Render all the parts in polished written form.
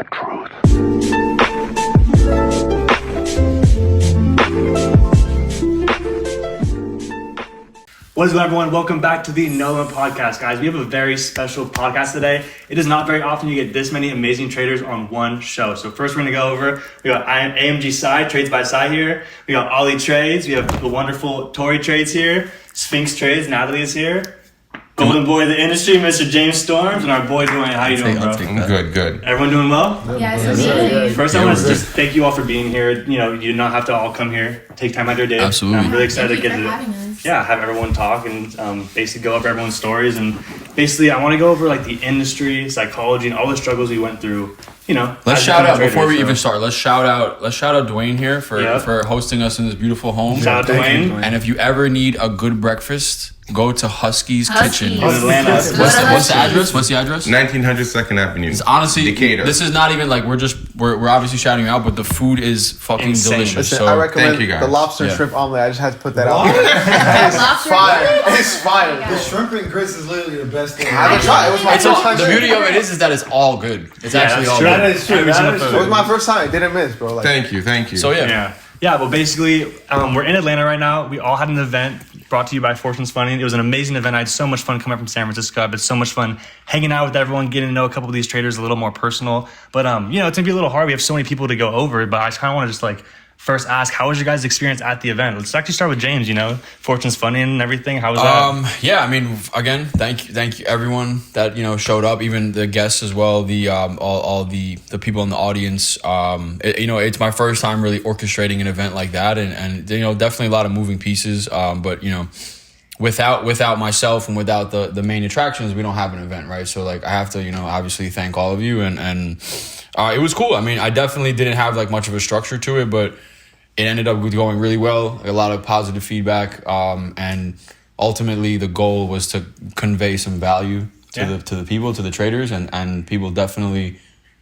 the truth. What is going on, everyone? Welcome back to the No Limit podcast, guys. We have a very special podcast today. It is not very often you get this many amazing traders on one show. So first we're going to go over, we got AMG Sci, Trades by Sci here. We got Ollie Trades. We have the wonderful TORI Trades here. SPHYNX Trades, Natalie is here. Golden boy of the industry, Mr. James Storms, and our boy Dwayne. How you doing, bro? Good. Everyone doing well? Yes, amazing. First, I want to just thank you all for being here. You know, you do not have to all come here. Take time out of your day. Absolutely. And I'm really excited to Thank get you to for having us. have everyone talk and basically go over everyone's stories. And basically, I want to go over like the industry, psychology, and all the struggles we went through. You know, let's as shout out traders, before we so. even start. Let's shout out Dwayne here for hosting us in this beautiful home. Shout out Dwayne. And if you ever need a good breakfast, go to Husky's Kitchen. In Atlanta. What's the address? 1900 2nd Avenue. It's honestly, Decatur. this is not even like we're obviously shouting you out, but the food is fucking Insane. delicious. Listen, So I recommend thank you, guys. the lobster and Yeah. shrimp omelet. I just had to put that out there. Lobster fire. grits? It's fire. Yeah. The shrimp and grits is literally the best thing. I haven't tried. It was my it's first all, time. the beauty of it is that it's all good. It's actually that's all true. good. That is true. Every single That is food. It was my first time. I didn't miss, bro. Like, Thank you. So Yeah, well, basically, we're in Atlanta right now. We all had an event brought to you by Fortune's Funding. It was an amazing event. I had so much fun coming up from San Francisco. I've had so much fun hanging out with everyone, getting to know a couple of these traders a little more personal. But, you know, it's going to be a little hard. We have so many people to go over, but I just kind of want to just like first ask, how was your guys' experience at the event? Let's actually start with James, you know, Fortune's Funding and everything. How was that? Yeah, I mean, again, thank you everyone that, you know, showed up, even the guests as well, the all the people in the audience. You know, it's my first time really orchestrating an event like that, and you know, definitely a lot of moving pieces. But you know, without myself and without the main attractions, we don't have an event, right? So like, I have to, you know, obviously thank all of you, and it was cool. I mean, I definitely didn't have like much of a structure to it, but it ended up going really well. A lot of positive feedback, and ultimately the goal was to convey some value to the people, to the traders, and people definitely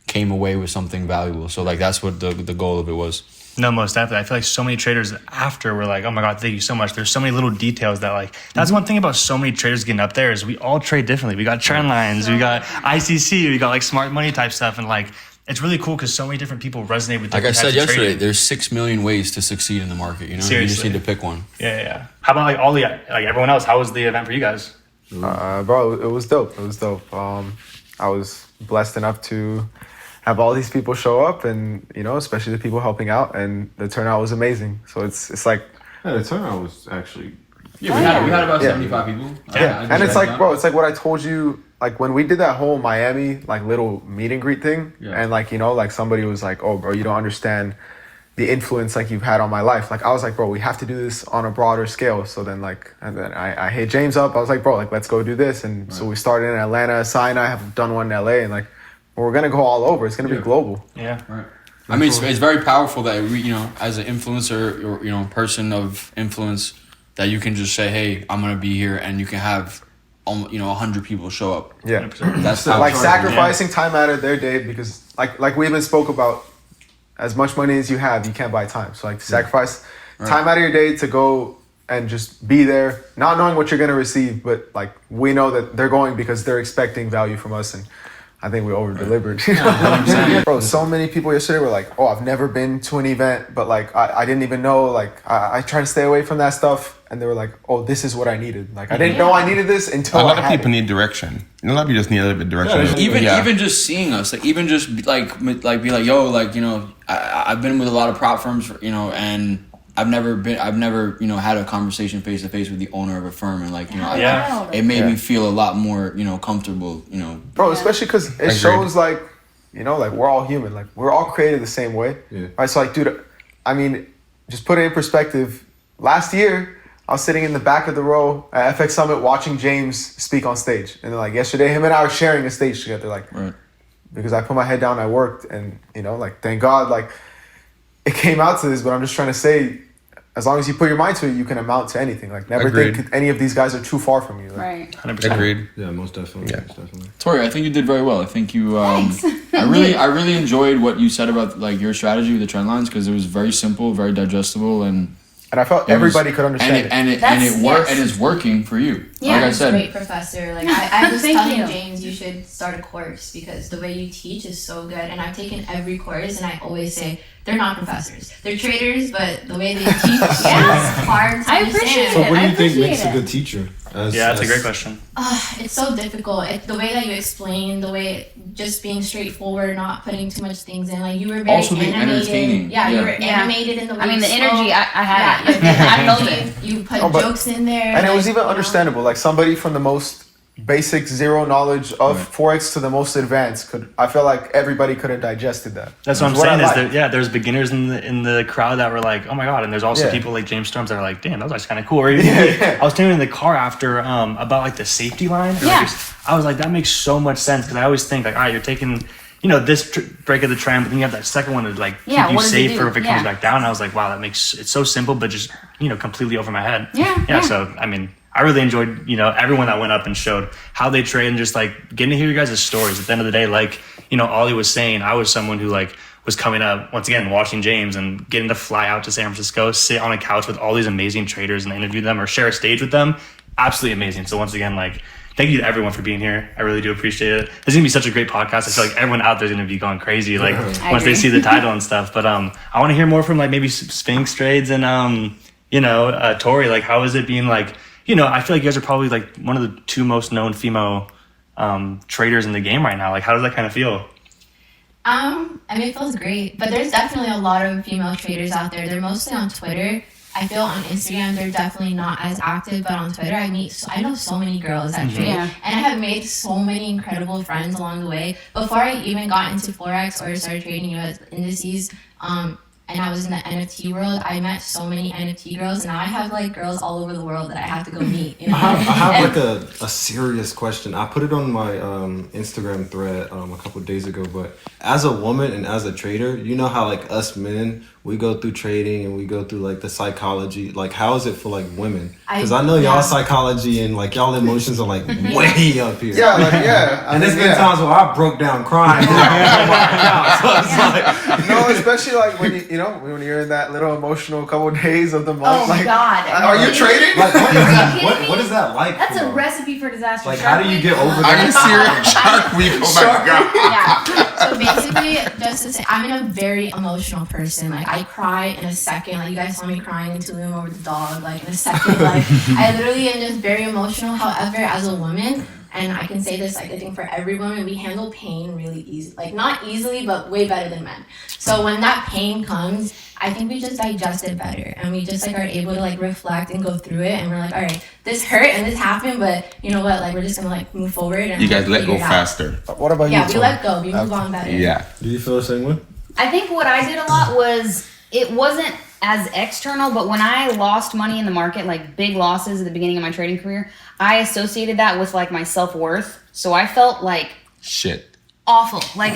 came away with something valuable. So like that's what the goal of it was. No, most definitely. I feel like so many traders after were like, oh my God, thank you so much. There's so many little details that like, that's one thing about so many traders getting up there is we all trade differently. We got trend lines, we got ICC, we got like smart money type stuff. And like, it's really cool because so many different people resonate with different Like I said types of yesterday, trading. there's 6 million ways to succeed in the market. You know, Seriously. you just need to pick one. Yeah. How about like all the, like everyone else? How was the event for you guys? bro, it was dope. It was dope. I was blessed enough to have all these people show up, and you know, especially the people helping out, and the turnout was amazing. So it's like, Yeah, the turnout was actually. Yeah, we had about 75 people. yeah, and it's like, bro, it's like what I told you. Like when we did that whole Miami like little meet and greet thing, and like, you know, like somebody was like, "Oh, bro, you don't understand the influence like you've had on my life." Like I was like, "Bro, we have to do this on a broader scale." So then like, and then I hit James up. I was like, "Bro, like let's go do this." And so we started in Atlanta. Sai and I have done one in LA, and like we're gonna go all over. It's gonna be global. Yeah. Right. I mean, it's very powerful that we, you know, as an influencer or, you know, person of influence, that you can just say, "Hey, I'm gonna be here," and you can have, you know, 100 people show up. Yeah, That's so, like sacrificing time out of their day, because like we even spoke about, as much money as you have, you can't buy time. So like sacrifice time out of your day to go and just be there, not knowing what you're gonna receive, but like we know that they're going because they're expecting value from us, and I think we over-delivered. Bro, so many people yesterday were like, "Oh, I've never been to an event, but like I didn't even know, like I try to stay away from that stuff." And they were like, "Oh, this is what I needed. Like I didn't know I needed this until A lot of had people it." need direction. A lot of people just need a little bit of direction. Even just seeing us, like even just be like, yo, like, you know, I've been with a lot of prop firms, you know, and I've never, you know, had a conversation face to face with the owner of a firm, and like, you know, it made me feel a lot more, you know, comfortable, you know. Bro, especially because it shows like, you know, like we're all human, like we're all created the same way, right? So like, dude, I mean, just put it in perspective. Last year, I was sitting in the back of the row at FX Summit watching James speak on stage, and then like yesterday, him and I were sharing a stage together, like because I put my head down, I worked, and you know, like thank God, like it came out to this. But I'm just trying to say, as long as you put your mind to it, you can amount to anything. Like never think any of these guys are too far from you. Like, Right. 100%. Agreed. Yeah, most definitely. Yeah. Most definitely. Tori, I think you did very well. I think you, Thanks. I really enjoyed what you said about like your strategy with the trend lines, because it was very simple, very digestible, and And I felt everybody could understand it. And it worked, and it's working for you. Yeah, Like I he's a said, great professor. Like I was Thank telling you. James, you should start a course because the way you teach is so good. And I've taken every course, and I always say they're not professors. They're traders, but the way they teach is hard to I understand. appreciate So it. what do I you think appreciate makes it. a good teacher? Yeah, that's a great question. It's so difficult. The way that you explain, the way just being straightforward, not putting too much things in. Like you were very Also being animated. entertaining. Yeah, you Yeah. were animated in the way I mean, the you energy, spoke. I have it. Yeah, I felt it. you put Oh, but- jokes in there. And it was like, even you know. understandable. Like somebody from the most basic zero knowledge of Forex to the most advanced I feel like everybody could have digested that. That's what I'm It's saying. I Is like. that there's beginners in the crowd that were like, oh my god, and there's also Yeah. people like James Storms that are like, damn, that was actually kind of cool. Or even I was telling in the car after about like the safety line. Or, Yeah. like, I was like, that makes so much sense because I always think like, all right, you're taking this break of the trend, but then you have that second one to like Yeah, keep you what does it safe do? for if it comes Yeah. back down. And I was like, wow, it's so simple, but just completely over my head. Yeah. So I mean, I really enjoyed everyone that went up and showed how they trade and just like getting to hear you guys' stories. At the end of the day, like Ollie was saying, I was someone who like was coming up once again watching James and getting to fly out to San Francisco, sit on a couch with all these amazing traders and interview them or share a stage with them. Absolutely amazing. So once again, like thank you to everyone for being here. I really do appreciate it. This is gonna be such a great podcast. I feel like everyone out there is gonna be going crazy like once they agree. see the title and stuff. But I want to hear more from like maybe SPHYNX Trades and Tori. Like how is it being like? I feel like you guys are probably like one of the two most known female traders in the game right now. Like, how does that kind of feel? I mean, it feels great, but there's definitely a lot of female traders out there. They're mostly on Twitter. I feel on Instagram they're definitely not as active, but on Twitter I know so many girls that trade, Yeah. and I have made so many incredible friends along the way. Before I even got into forex or started trading U.S. indices, and I was in the NFT world, I met so many NFT girls, and now I have like girls all over the world that I have to go meet. I have like a serious question. I put it on my Instagram thread a couple of days ago, but as a woman and as a trader, you know how like us men, we go through trading and we go through like the psychology. Like how is it for like women? Because I know y'all psychology and like y'all emotions are like way up here. Yeah, like, yeah. And there's been times where I broke down crying. So it's like, No, especially like when when you're in that little emotional couple days of the month. Oh, like, God. Are you trading? like kidding me? what is that like? That's for a y'all? recipe for disaster. Like how do you get over Are that? you serious? Shark Week. Oh my god. Yeah. So basically, just to say, I'm a very emotional person. Like I cry in a second. Like you guys saw me crying in Tulum over the dog. Like in a second. Like I literally am just very emotional. However, as a woman, and I can say this, like I think for every woman, we handle pain really easy. Like not easily, but way better than men. So when that pain comes, I think we just digest it better, and we just like are able to like reflect and go through it, and we're like, all right, this hurt and this happened, but you know what? Like we're just gonna like move forward. And You guys let figure go it out. faster. What about Yeah, you? we Tori? let go. We move on better. Yeah. Do you feel the same way? I think what I did a lot was it wasn't as external, but when I lost money in the market, like big losses at the beginning of my trading career, I associated that with like my self-worth. So I felt like Shit. awful, like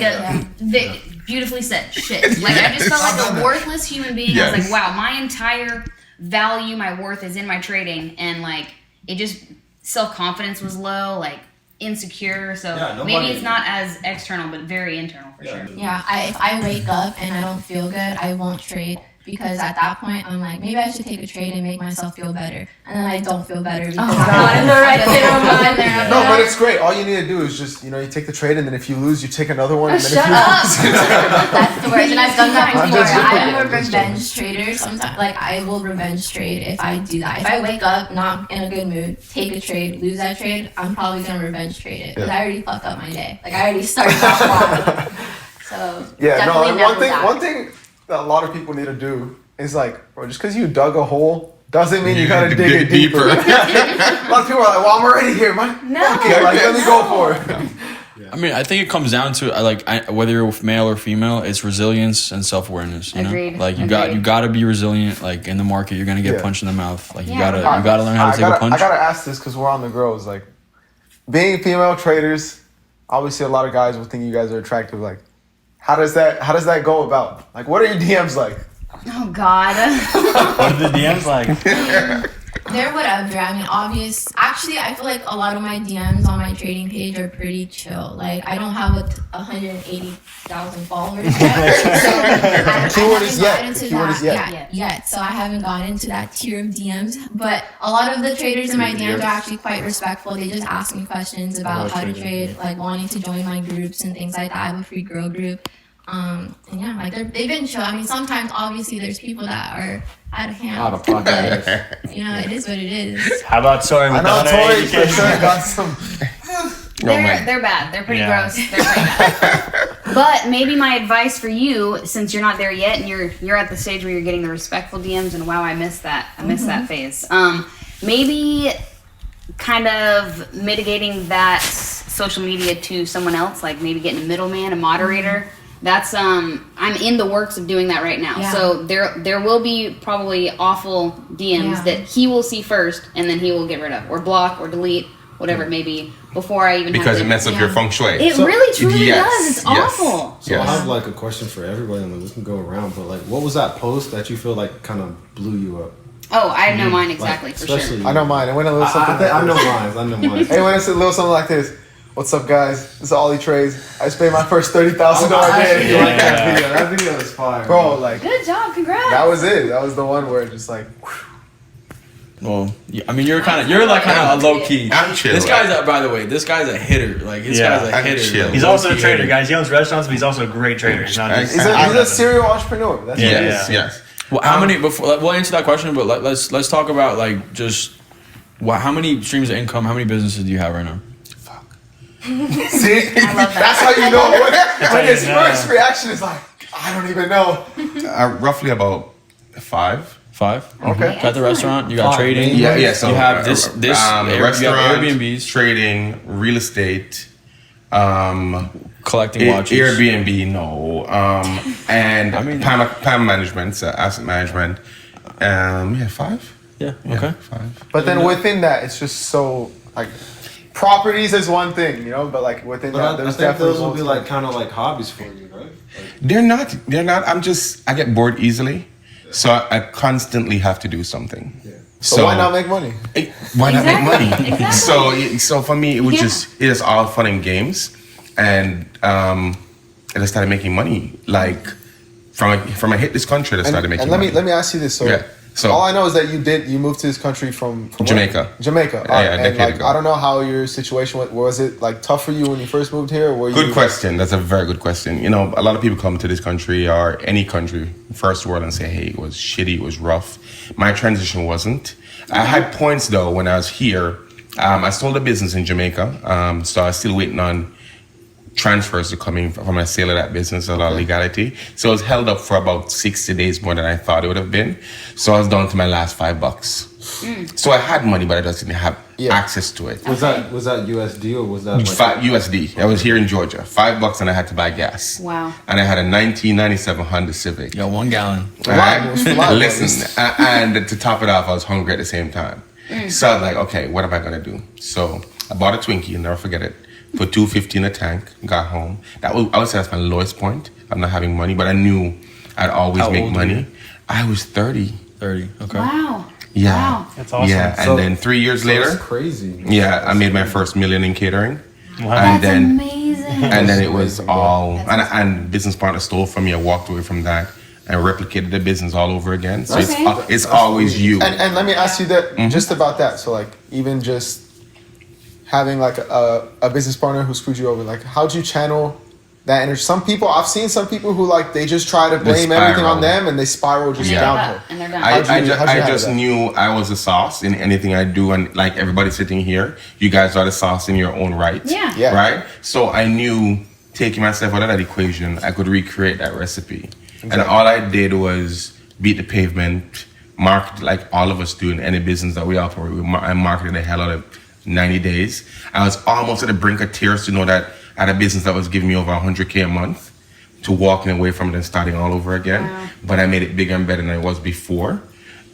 beautifully said, shit. Like I just felt like a worthless human being. I was Yes. like, wow, my entire value, my worth is in my trading, and like it just self-confidence was low, like insecure. So maybe it's not as external, but very internal for sure. Yeah, if I wake up and I don't feel good, I won't trade because at that point I'm like, maybe I should take a trade and make myself feel better, and then I don't feel better because I'm right there. No, but it's great. All you need to do is just you take the trade, and then if you lose, you take another one. And then Shut if you up. lose, That's the worst, and I've done that I'm before. just joking, I am a I'm just revenge trader. Sometimes, like I will revenge trade if I do that. If I wake up not in a good mood, take a trade, lose that trade, I'm probably gonna revenge trade it because I already fucked up my day. Like I already started off wrong. So yeah, no. definitely And never that. one thing that a lot of people need to do is like, bro, just because you dug a hole doesn't mean you gotta dig it deeper. A lot of people are like, well, I'm already here, man. No. Okay, like let me go for it. I mean, I think it comes down to whether you're male or female, it's resilience and self-awareness. You know? Agreed. Like you Agreed. got to be resilient. Like in the market, you're gonna get Yeah. punched in the mouth. Like you Yeah. gotta learn how to take a punch. I gotta ask this because we're on the girls. Like, being female traders, obviously a lot of guys will think you guys are attractive. Like, how does that go about? Like, what are your DMs like? Oh God. What are the DMs like? They're whatever. I mean, actually, I feel like a lot of my DMs on my trading page are pretty chill. Like, I don't have 180,000 followers yet. So I Keyword is haven't gotten yet. into Keyword that is yet. yet. So I haven't gotten into that tier of DMs. But a lot of the traders in my DMs are actually quite respectful. They just ask me questions about how to trade, like wanting to join my groups and things like that. I have a free girl group. And yeah, like they've been chill. I mean, sometimes obviously there's people that are out of hand. Out of pocket. But, you know, it is what it is. How about Tori? I know Tori for sure got some. They're bad. They're pretty gross. They're pretty bad. But maybe my advice for you, since you're not there yet, and you're at the stage where you're getting the respectful DMs, and wow, I missed that. I missed that phase. Maybe kind of mitigating that social media to someone else, like maybe getting a middleman, a moderator. That's I'm in the works of doing that right now. Yeah. So there will be probably awful DMs that he will see first, and then he will get rid of, or block, or delete, whatever it may be, before I even Because have it messes up your feng shui. It really truly does. It's awful. So I have like a question for everybody, and we can go around. But like, what was that post that you feel like kind of blew you up? Oh, I know mine exactly, Like, for sure. especially- I know mine. It went a little something. I know mine. I know mine. Hey, when it's a little something like this. What's up, guys? This is Ollie Trades. I just paid my first $30,000 day. You like that video? That video is fire, Bro, like Good job, congrats. that was it. That was the one where it just like. Well, yeah, I mean, you're like kind of a low key. I'm chill. This guy's by the way, this guy's a hitter. Like this guy's a I'm hitter. chill. like, He's also a low-key trader, hitter. guys. He owns restaurants, but he's also a great trader. He's not just, He's a serial entrepreneur. That's what it is. Yes. Well, how many? Before we'll answer that question, but let's talk about like just how many streams of income, how many businesses do you have right now? See, that's how you know when his first reaction is like, I don't even know. Roughly about 5. 5. Okay. You got the restaurant. You got 5, trading. Yeah. So you have this you have restaurant, Airbnbs, trading, real estate, collecting watches. Airbnb, no, and I mean- PAM management, so asset management. 5. Yeah. Okay. 5. But then within that, it's just so like, properties is one thing, you know. But like within But that, I there's think definitely those will be multiple- like kind of like hobbies for you, right? Like, They're not. I get bored easily, so I constantly have to do something. So why not make money? Why not make money? Exactly. So for me, it was it is all fun and games, and I started making money like from I hit this country. I started making And money. let me ask you this. So, Yeah. So- all I know is that you moved to this country from where? Jamaica. Jamaica. Yeah, a and decade like ago. I don't know how your situation was. It like tough for you when you first moved here? Or were you Good question. That's a very good question. You know, a lot of people come to this country or any country, first world, and say, hey, it was shitty, it was rough. My transition wasn't. I had points, though, when I was here. I sold a business in Jamaica, so I was still waiting on transfers to come in from a sale of that business, a lot of legality. So it was held up for about 60 days more than I thought it would have been. So I was down to my last $5. So I had money, but I just didn't have access to it. was that USD or was that like USD. I was here in Georgia. $5 and I had to buy gas. Wow. And I had a 1997 Honda Civic. Yo, 1 gallon. All right? Reliable. Listen, and to top it off, I was hungry at the same time. So I was like, okay, what am I gonna do? So I bought a Twinkie, and never forget it. Put $2.50 in a tank. Got home. I would say that's my lowest point. I'm not having money, but I knew I'd always How make old were money. you? I was 30. 30. Okay. Wow. Yeah. Wow. That's awesome. Yeah, and So- then 3 years so later, That's crazy. yeah, I made my first $1 million in catering. Wow. And That's then amazing. and then it was amazing, all and business partner stole from me. I walked away from that and replicated the business all over again. So Okay. it's always you. And let me ask you that just about that. So like even just having like a business partner who screwed you over, like how'd you channel that energy? I've seen some people who like they just try to blame everything on spiral. them and they spiral just And they're downhill. done. And they're done. How'd you I handle just that? knew I was the sauce in anything I do, and like everybody sitting here, you guys are the sauce in your own right. Yeah. Yeah. Right. So I knew taking myself out of that equation, I could recreate that recipe, and all I did was beat the pavement, market like all of us do in any business that we operate. I marketed the hell out of 90 days. I was almost at the brink of tears to know that I had a business that was giving me over 100K a month, to walking away from it and starting all over again. Wow. But I made it bigger and better than it was before,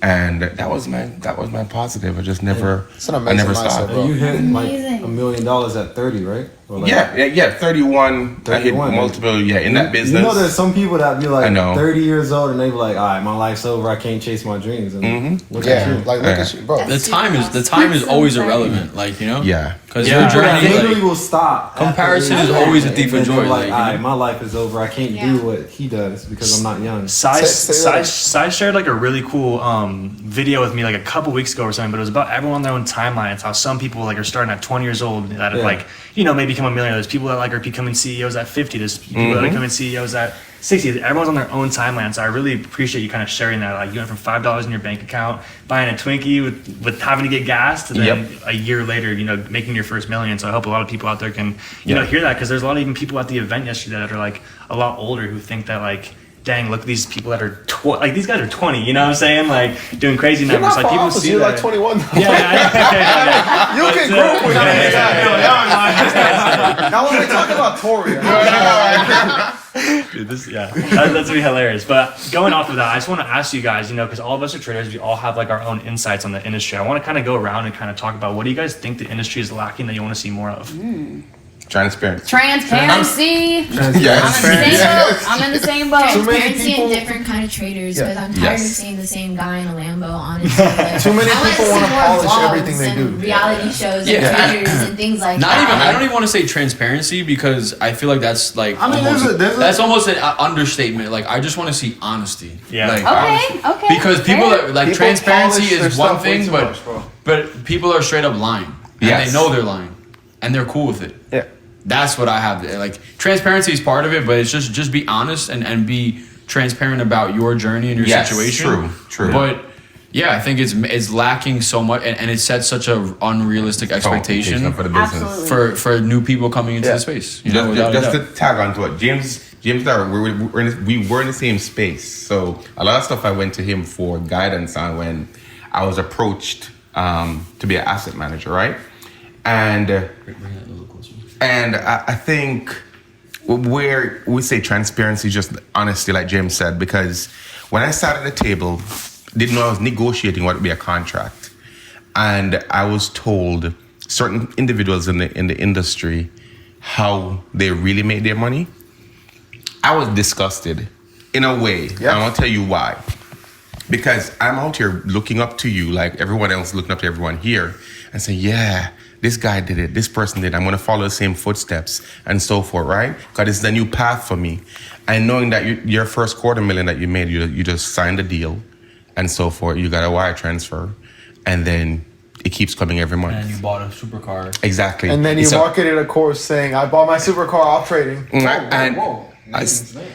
and that was my positive. I just never It's an amazing mindset, stopped. bro. And you hit like Amazing. $1 million at 30, right? Or like, yeah, 31. I hit 31. multiple, in that business. You know, there's some people that be like I know. 30 years old and they be like, all right, my life's over. I can't chase my dreams. And look at you. Like look at you, bro. The time is always irrelevant, like, you know. Yeah. Because Yeah. your People that journey, literally like, will stop. comparison after is they- always a and thief of then they're joy, Like, like, you all right, know? my life is over. I can't do what he does because I'm not young. Sai shared like a really cool video with me like a couple weeks ago or something, but it was about everyone on their own timelines. How some people like are starting at 20 years old that have like maybe become a millionaire. There's people that like are becoming CEOs at 50. There's people that are becoming CEOs at 60. Everyone's on their own timeline. So I really appreciate you kind of sharing that. Like you went from $5 in your bank account, buying a Twinkie with having to get gas, to then a year later, making your first million. So I hope a lot of people out there can hear that, because there's a lot of even people at the event yesterday that are like a lot older who think that like, dang, look at these people that are like these guys are 20, you know what I'm saying? Like doing crazy You're numbers. not Like far people off, see you're that. like 21. Yeah. You can group with me. Now when we talk about Tori, Dude, that's gonna be hilarious. But going off of that, I just want to ask you guys, because all of us are traders, we all have like our own insights on the industry. I want to kind of go around and kind of talk about what do you guys think the industry is lacking that you want to see more of? Transparency. Transparency. Yes. I'm in the same boat. Too many Transparency people- and different kind of traders, because I'm tired Yes. of seeing the same guy in a Lambo. Honestly, like, Too many I people see wanna more polish vlogs everything they and do. reality shows Yeah. and traders and things like not that. even. I don't even want to say transparency, because I feel like that's like I mean, almost, there's a- that's almost an understatement. Like I just want to see honesty. Yeah. Like, Okay. because people fair. are like, People transparency polish their is one stuff way thing, too but much, bro. but people are straight up lying, and Yes. they know they're lying, and they're cool with it. Yeah. That's what I have. Like transparency is part of it, but it's just be honest and be transparent about your journey and your Yes, situation. true. But yeah, I think it's lacking so much, and it sets such a unrealistic expectation for the business. Absolutely. for new people coming into Yeah. the space. You know, Just, without a just doubt. to tag on to it, James and I, we were in the same space. So a lot of stuff I went to him for guidance on when I was approached to be an asset manager, right? And I think where we say transparency, just honesty, like James said, because when I sat at the table, didn't know I was negotiating what would be a contract, and I was told certain individuals in the industry how they really made their money. I was disgusted in a way. Yeah. I'm gonna tell you why. Because I'm out here looking up to you like everyone else looking up to everyone here and saying, yeah, this guy did it, this person did it. I'm going to follow the same footsteps and so forth, right? Because it's the new path for me. And knowing that your first $250,000 that you made, you just signed a deal and so forth. You got a wire transfer and then it keeps coming every month. And you bought a supercar. Exactly. And then you So- marketed a course saying, I bought my supercar off trading. And Whoa.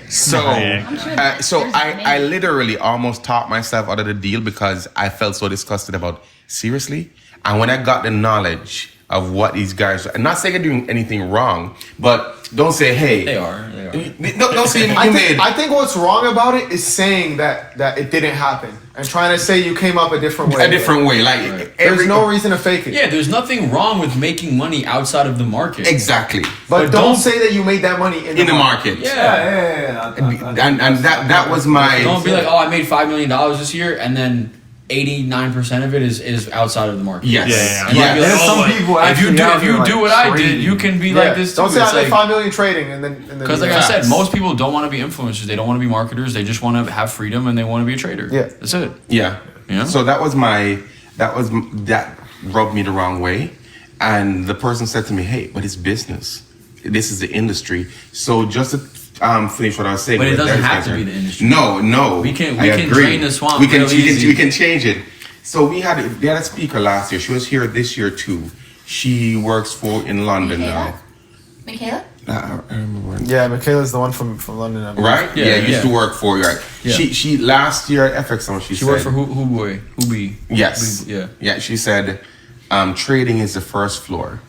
so Yeah. I literally almost talked myself out of the deal because I felt so disgusted about, seriously? And when I got the knowledge of what these guys, I'm not saying they're doing anything wrong, but don't say, hey. They are. Don't say you made. I think what's wrong about it is saying that it didn't happen and trying to say you came up a different way. a different way. Like, There's no reason to fake it. Yeah, there's nothing wrong with making money outside of the market. Exactly. But But don't don't- say that you made that money in In the market. Yeah. And that was my. Don't be like, oh, I made $5 million this year, and then 89% of it is outside of the market. Yes. Yeah. You might be like, There's some oh, people if you actually do out if you here, do like, what I did, trading. you can be Yeah. like this too. Don't say It's I made like- $5 million trading and then Because like I said, most people don't want to be influencers. They don't want to be marketers. They just want to have freedom and they want to be a trader. Yeah. That's it. Yeah. Yeah. So that rubbed me the wrong way. And the person said to me, hey, but it's business. This is the industry. So just to finish what I was saying. But it with doesn't that have to concern. be the industry. No. We can I agree. drain the swamp We can real easy. we can change it. So they had a speaker last year. She was here this year too. She works in London now. Michaela? I remember. Yeah, Michaela's the one from London. I believe. Right? Yeah, Yeah, used to yeah. work for you. Right? Yeah. She last year at FX Summit, she worked said, for Hubi. Yes. Yeah. Yeah, she said, trading is the first floor.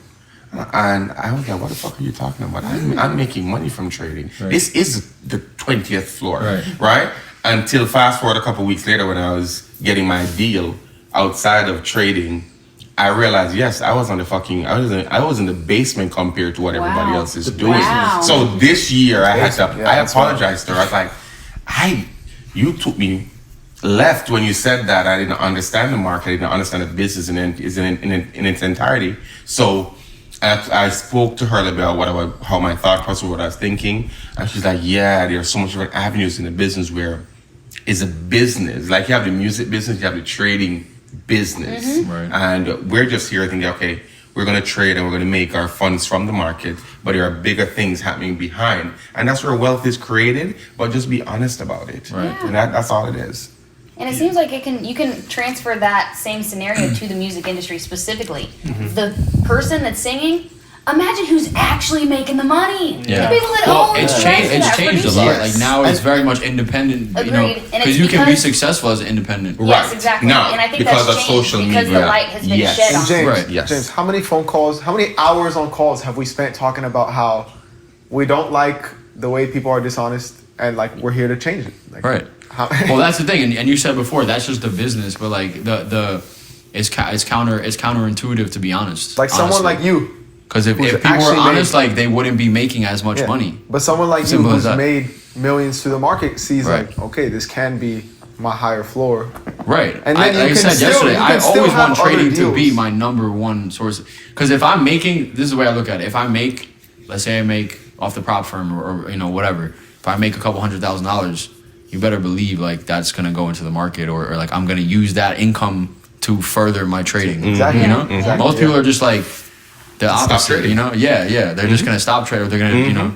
And I was like, what the fuck are you talking about? I'm making money from trading. Right. This is the 20th floor, Right. right? Until fast forward a couple weeks later when I was getting my deal outside of trading, I realized, yes, I was in the basement compared to what everybody Wow. else is doing. Wow. So this year I that's apologized to her. I was like, you took me left when you said that. I didn't understand the market. I didn't understand the business in its entirety. So I spoke to her about how my thought process, what I was thinking, and she's like, "Yeah, there's so much different avenues in the business where it's a business. Like you have the music business, you have the trading business, Right. and we're just here thinking, okay, we're gonna trade and we're gonna make our funds from the market, but there are bigger things happening behind, and that's where wealth is created. But just be honest about it, Right. and that's all it is." And it seems like you can transfer that same scenario to the music industry specifically. The person that's singing, imagine who's actually making the money. Yeah. The people that Well, own it's the changed. rights to It's that, changed a produce lot. it. Like now, it's very much independent. You know, Agreed. And because it's you can be because- successful as an independent. Yes, Right. exactly. Now, And I think because that's of changed social because the media. light has been Yes. shed And on. James, Right, yes. James, how many phone calls, how many hours on calls have we spent talking about how we don't like the way people are dishonest and like we're here to change it? Like, Right. how- Well, that's the thing, and you said before that's just the business, but like it's counterintuitive to be honest. like someone like you. because if who's people were actually honest, made- like they wouldn't be making as much Yeah. money. But someone like Simple you as who's that. made millions to the market sees Right. like, okay, this can be my higher floor. Right. And then like you I can said still- yesterday, you I can still always want have other trading to be deals. my number one source. Because if I'm making, this is the way I look at it. If I make, let's say I make off the prop firm or you know, whatever. If I make a couple $100,000, you better believe like that's going to go into the market or like I'm going to use that income to further my trading. Exactly. You know? Exactly, Most people yeah. are just like the opposite, trading. you know? Yeah. They're just going to stop trading. They're going to, you know.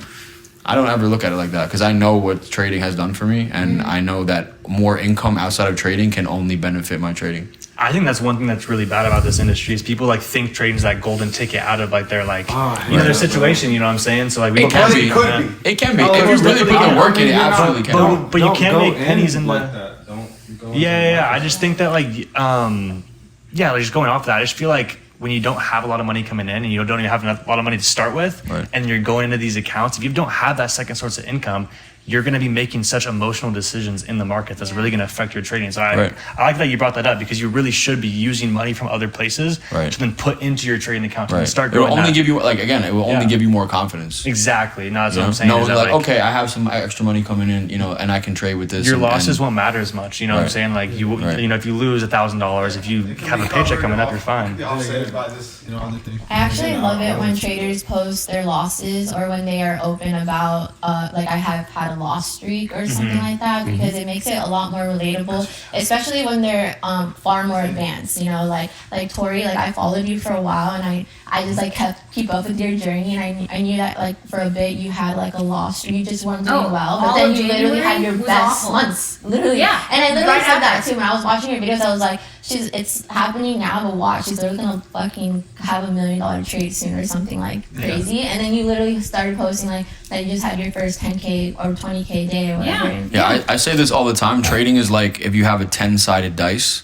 I don't ever look at it like that because I know what trading has done for me, and I know that more income outside of trading can only benefit my trading. I think that's one thing that's really bad about this industry is people like think trading's that golden ticket out of like their like their situation. You know what I'm saying? So like we It can But be. it could be. It can be. Oh, If you it's really put definitely- the work in, it you're not- absolutely can. But you Don't can't go make pennies in like the- that. Don't go Yeah. I just think that like like just going off that, I just feel like when you don't have a lot of money coming in and you don't even have a lot of money to start with, Right. and you're going into these accounts, if you don't have that second source of income, you're going to be making such emotional decisions in the market that's really going to affect your trading. So I like that you brought that up because you really should be using money from other places Right. to then put into your trading account and Right. start It will growing only that. give you it will only Yeah. give you more confidence. Exactly. No, that's You what know? I'm saying. is Knowing that, like, okay, I have some extra money coming in, you know, and I can trade with this. your and- losses and- won't matter as much. You know what I'm Right. saying? Like Right. you know, if you lose $1,000, if you have a paycheck coming up, you're fine. Offset by this, other thing. I actually love it when traders post their losses or when they are open about like I have had a loss streak or something like that because it makes it a lot more relatable, especially when they're far more advanced. You know, like Tori, like I followed you for a while and I just like keep up with your journey and I knew that like for a bit you had like a loss streak, you just weren't doing Oh, well, all but then of you literally January had your was best awful. months, literally. Yeah, And I literally right said that after. too when I was watching your videos. I was like, it's happening now, but watch, she's literally gonna fucking have $1 million trade soon or something like crazy. And then you literally started posting like that you just had your first 10K or 20K day or whatever. Yeah. And Yeah, I say this all the time. Trading is like if you have a 10-sided dice,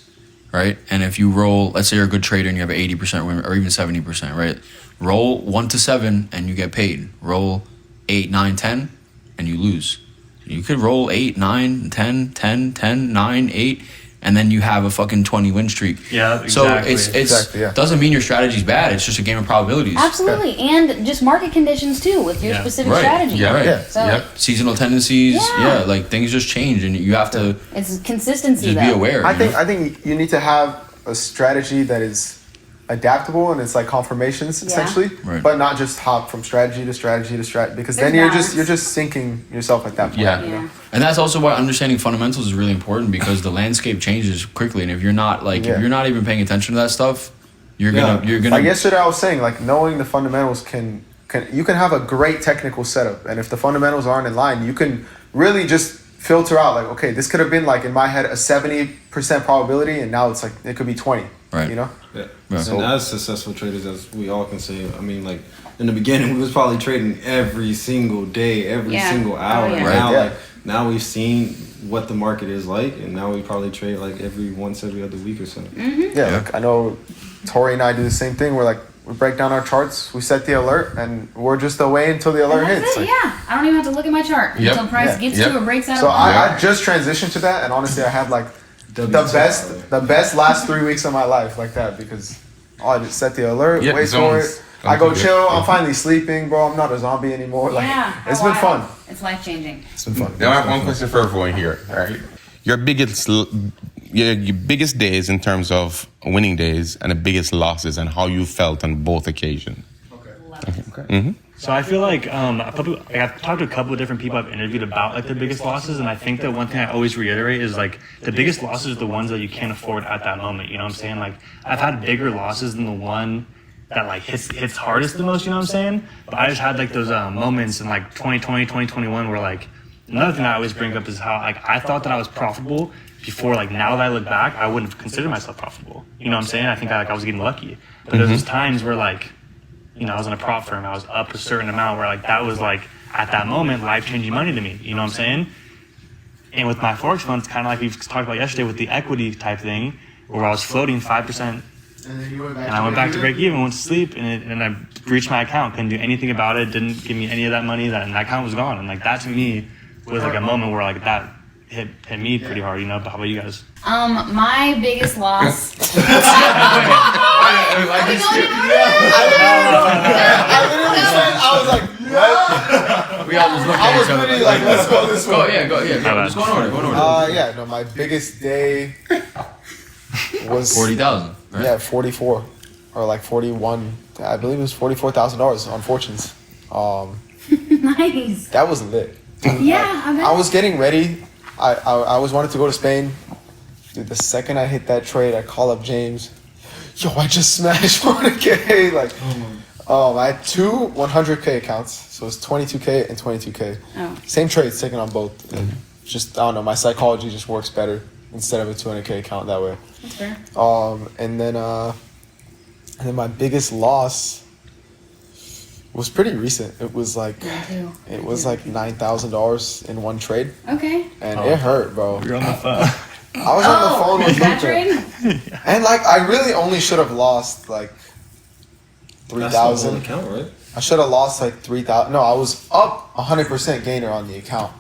right? And if you roll, let's say you're a good trader and you have an 80% win or even 70%, right? Roll 1 to 7 and you get paid. Roll 8, 9, 10 and you lose. You could roll 8, 9, 10, 10, 10, 9, 8, and then you have a fucking 20 win streak. Yeah, So exactly. it's Exactly, yeah. doesn't mean your strategy's bad. It's just a game of probabilities. Absolutely, and just market conditions too with your Yeah. specific Right. strategy. Yeah. Right. Yeah. So Seasonal tendencies. Yeah. Yeah, like things just change and you have to it's consistency. just though. be aware. I you know? think you need to have a strategy that is adaptable and it's like confirmations essentially, Right. but not just hop from strategy to strategy to strategy because There's then you're balance. just sinking yourself at that point. Yeah. you know? Yeah. And that's also why understanding fundamentals is really important because the landscape changes quickly, and if you're not Yeah. if you're not even paying attention to that stuff, you're Yeah. gonna Like yesterday I was saying, like knowing the fundamentals can you can have a great technical setup, and if the fundamentals aren't in line, you can really just filter out like, okay, this could have been like in my head a 70% probability, and now it's like it could be 20. Right. You know. Yeah. Yeah. And as successful traders, as we all can say, I mean, like in the beginning, we was probably trading every single day, every Yeah. single hour. Oh, yeah. And Right. Now, Yeah. like now we've seen what the market is like, and now we probably trade like every other week or so. Yeah, like I know Tori and I do the same thing. We're like, we break down our charts, we set the alert, and we're just away until the alert And that's hits. it, Like, yeah. I don't even have to look at my chart Yep. until price Yeah. gets Yep. to or breaks out So of line. I just transitioned to that, and honestly, I had like the best last 3 weeks of my life like that because I just set the alert, Yep, wait for zones. it. I go Zones. chill. I'm finally sleeping, bro. I'm not a zombie anymore. Like Yeah, it's how been fun. wild. It's life changing. It's been fun. Now I have one question for everyone here. All right, your biggest days in terms of winning days and the biggest losses and how you felt on both occasions. Okay. So I feel like I've talked to a couple of different people I've interviewed about like their biggest losses, and I think that one thing I always reiterate is like the biggest losses are the ones that you can't afford at that moment. You know what I'm saying? Like I've had bigger losses than the one that like hits hardest the most. You know what I'm saying? But I just had like those moments in like 2020, 2021 where like another thing I always bring up is how like I thought that I was profitable before. Like now that I look back, I wouldn't have considered myself profitable. You know what I'm saying? I think I was getting lucky, but there's those times where like, you know, I was in a prop firm, I was up a certain amount where like that was like at that moment life-changing money to me, you know what I'm saying? And with my Forex fund, it's kind of like we talked about yesterday with the equity type thing, where I was floating 5%, and I went back to break even, went to sleep, and I breached my account, couldn't do anything about it, didn't give me any of that money, and that account was gone. And like that to me was like a moment where like that hit me pretty hard, you know. But how about you guys? My biggest loss. I was like, We all just looked I at was each other. really like, let's go this way. Just go in order. Yeah, no, my biggest day was 40,000. Right? Yeah, 44 or like 41. I believe it was $44,000 on fortunes. Nice. That was lit. Yeah, I bet. I was getting ready. I always wanted to go to Spain. Dude, the second I hit that trade, I call up James. Yo, I just smashed 40K. Like, I had two 100K accounts. So it's 22K and 22K. Oh. Same trades taken on both. And just, I don't know, my psychology just works better instead of a 200K account that way. That's fair. And then my biggest loss was pretty recent. It was like $9,000 in one trade, Okay. and it hurt, bro. You're on the phone. I was on the phone with that Luca, trade? and like I really only should have lost like That's the whole 3,000. account, right? I should have lost like 3,000. No, I was up 100% gainer on the account.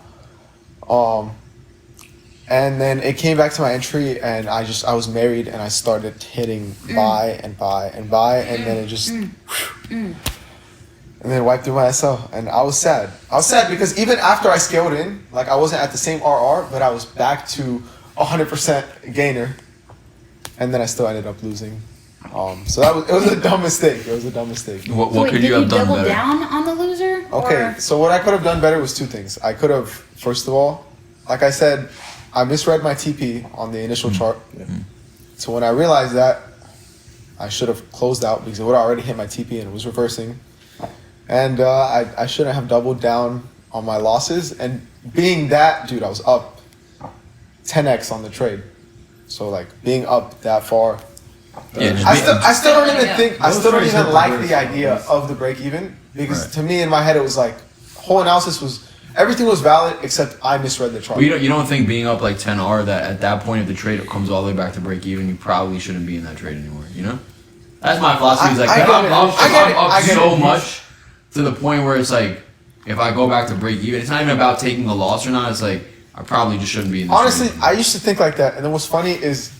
And then it came back to my entry, and I was married, and I started hitting buy, and then it just, and then wiped through my SL, and I was sad. I was sad because even after I scaled in, like I wasn't at the same RR, but I was back to 100% gainer, and then I still ended up losing. So it was a dumb mistake. It was a dumb mistake. What could you have done double better? down on the loser? Okay, Or? so what I could have done better was two things. I could have, first of all, like I said, I misread my TP on the initial chart. So when I realized that, I should have closed out because it would have already hit my TP and it was reversing. And I shouldn't have doubled down on my losses. And being that, dude, I was up 10x on the trade. So like being up that far. I still don't even think, I still don't even like the idea of the break even because to me in my head it was like, whole analysis was, everything was valid except I misread the chart. But you don't think being up like 10R that at that point if the trade comes all the way back to break even, you probably shouldn't be in that trade anymore, you know? That's my philosophy. Is like I'm up so much to the point where it's like if I go back to break even, it's not even about taking the loss or not. It's like I probably just shouldn't be in this Honestly, trade. I used to think like that. And then what's funny is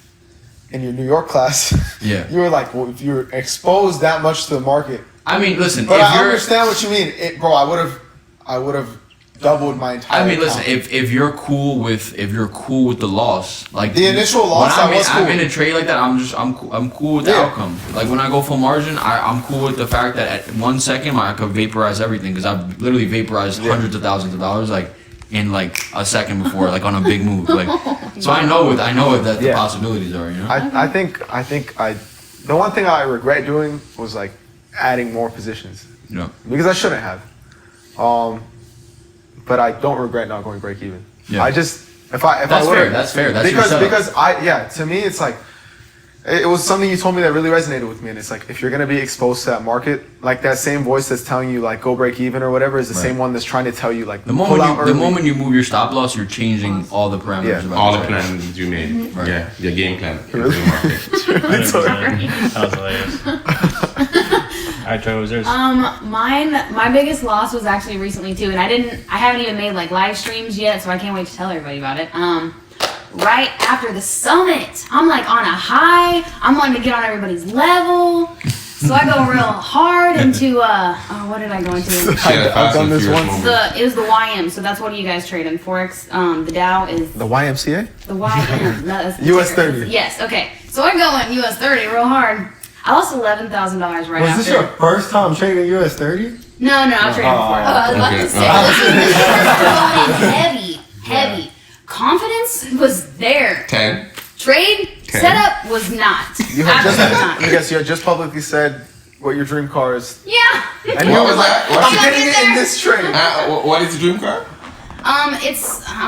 in your New York class, you were like, well, if you're exposed that much to the market. I mean, listen, but if I you're, understand what you mean. Bro, I would have doubled my entire I mean, account. listen, if you're cool with the loss, like the initial loss, when I was cool. I'm in a trade like that, I'm cool with the outcome. Like when I go full margin, I'm cool with the fact that at 1 second I could vaporize everything because I've literally vaporized hundreds of thousands of dollars like in like a second before, like on a big move. Like so I know what the possibilities are. You know. I think the one thing I regret doing was like adding more positions. Yeah. Because I shouldn't have. But I don't regret not going break even. Yeah. I just if I That's fair. That's your setup. because to me it's like it was something you told me that really resonated with me, and it's like if you're gonna be exposed to that market, like that same voice that's telling you like go break even or whatever is the same one that's trying to tell you like the moment you move your stop loss, you're changing all the parameters. About all the trade. plans you made. Right. Yeah, your game plan. That was hilarious. Alright, Joe, was yours? My biggest loss was actually recently too, and I haven't even made like live streams yet, so I can't wait to tell everybody about it. Right after the summit, I'm like on a high. I'm wanting to get on everybody's level, so I go real hard into what did I go into? I've done this once. It was the YM, so that's what do you guys trade in Forex? The Dow is The YMCA? the YM. No, that's the US ticker. 30. Yes, okay. So I go in US 30 real hard. I lost $11,000 right Was after. this your first time trading US 30? No, I traded before. I was about to say, This was heavy. Confidence was there. 10. Trade Okay. setup was not. You had just, Absolutely not. yes, you had just publicly said what your dream car is. Yeah. And What you was were like, that? I'm What's getting it in this trade. What is the dream car? I'm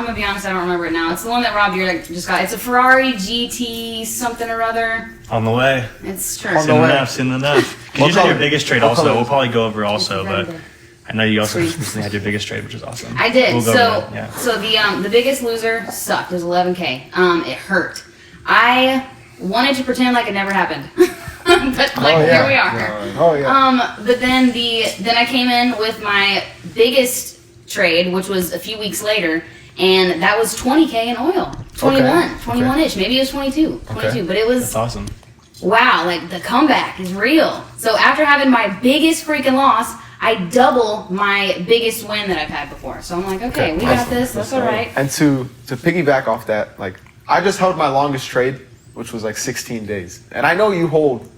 gonna be honest, I don't remember it now. It's the one that Rob Yearlick just got. It's a Ferrari GT something or other. On the way. It's On sure. the way. Soon enough. What You said your color? biggest trade What also. color? We'll probably go over also, It's but right I know you also Sweet. recently had your biggest trade, which is awesome. I did. We'll go So, over that, yeah. so the biggest loser sucked. It was 11K. It hurt. I wanted to pretend like it never happened, but like here we are. Oh yeah. But then I came in with my biggest trade, which was a few weeks later, and that was 20K in oil. 21-ish. Maybe it was 22, but it was That's awesome. wow, like the comeback is real. So after having my biggest freaking loss, I double my biggest win that I've had before. So I'm like, okay, we got this. That's all right. And to piggyback off that, like I just held my longest trade, which was like 16 days. And I know you hold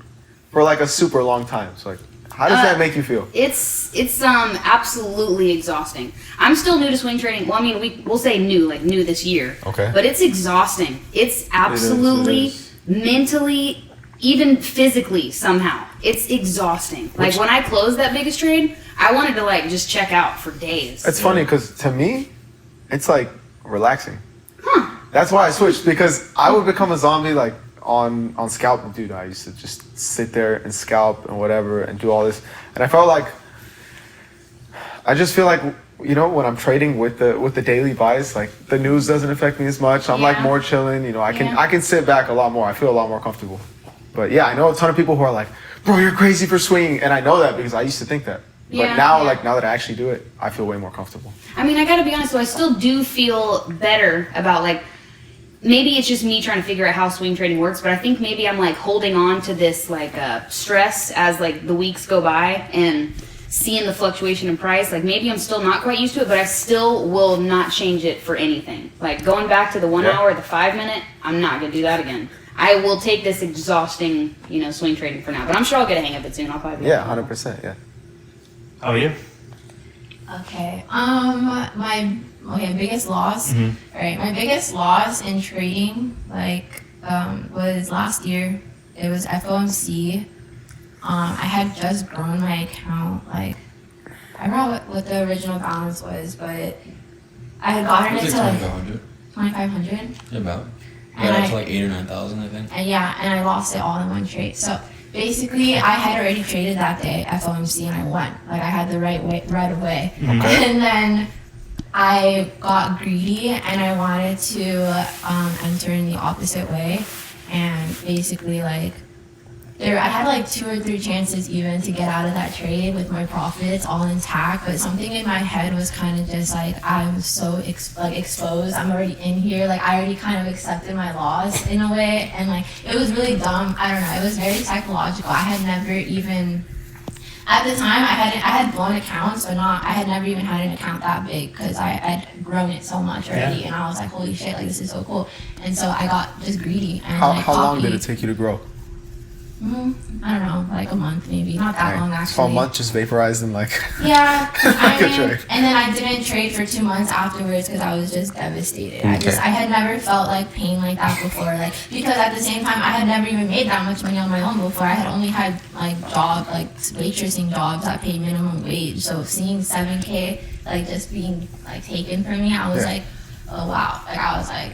for like a super long time. So like, how does that make you feel? It's absolutely exhausting. I'm still new to swing trading. Well, I mean, we'll say new this year. Okay. But it's exhausting. It's absolutely mentally, even physically somehow. It's exhausting. Like when I closed that biggest trade, I wanted to like just check out for days. It's funny because to me, it's like relaxing. That's why I switched, because I would become a zombie like on scalp. Dude, I used to just sit there and scalp and whatever and do all this. And I felt like, I just feel like, you know, when I'm trading with the daily buys, like the news doesn't affect me as much. I'm like Yeah. more chilling. You know, I Yeah. can sit back a lot more. I feel a lot more comfortable. But yeah, I know a ton of people who are like, bro, you're crazy for swinging. And I know that because I used to think that. Yeah, But now, yeah. like now that I actually do it, I feel way more comfortable. I mean, I gotta be honest though, I still do feel better about like, maybe it's just me trying to figure out how swing trading works, but I think maybe I'm like holding on to this like stress as like the weeks go by and seeing the fluctuation in price. Like maybe I'm still not quite used to it, but I still will not change it for anything. Like going back to the 1 hour, the 5 minute, I'm not gonna do that again. I will take this exhausting, you know, swing trading for now, but I'm sure I'll get a hang of it soon. I'll probably be Yeah, 100%. Yeah. How are you? Okay. My biggest loss. All right. My biggest loss in trading, was last year. It was FOMC. I had just grown my account. Like, I forgot what the original balance was, but I had gotten it to like 2,500. Yeah, about. And Yeah, I- up to like 8 or 9,000, I think. And I lost it all in one trade. So basically, I had already traded that day FOMC and I won. Like I had the right of way. And then I got greedy and I wanted to enter in the opposite way. And basically, like I had like 2 or 3 chances even to get out of that trade with my profits all intact, but something in my head was kind of just like, I'm so exposed, I'm already in here, like I already kind of accepted my loss in a way, and like it was really dumb. I don't know, it was very psychological. I had never even, at the time I had blown accounts, but I had never even had an account that big because I had grown it so much already, and I was like, holy shit, like this is so cool. And so I got just greedy and How long did it take you to grow? I don't know, like a month maybe. Not that long actually. So a month just vaporized and like. Yeah, I Good mean, trade. and then I didn't trade for 2 months afterwards because I was just devastated. I had never felt like pain like that before. Like because at the same time I had never even made that much money on my own before. I had only had like waitressing jobs that paid minimum wage. So seeing 7K like just being like taken from me, I was like, oh wow. Like I was like,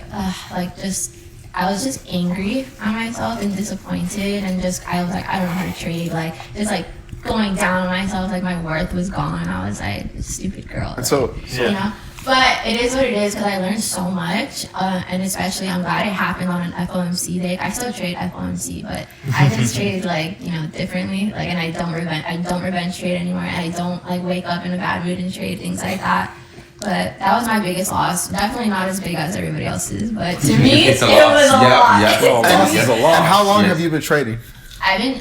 I was just angry at myself and disappointed, and I was like, I don't know how to trade, like just like going down on myself, like my worth was gone. I was like, stupid girl. And so You know, but it is what it is because I learned so much, and especially I'm glad it happened on an FOMC day. I still trade FOMC, but I just trade like differently, like, and I don't revenge trade anymore, and I don't like wake up in a bad mood and trade things like that. But that was my biggest loss. Definitely not as big as everybody else's, but to me, It's a it loss. was a Yeah, lot. yeah. And how long Yes. have you been trading? I've been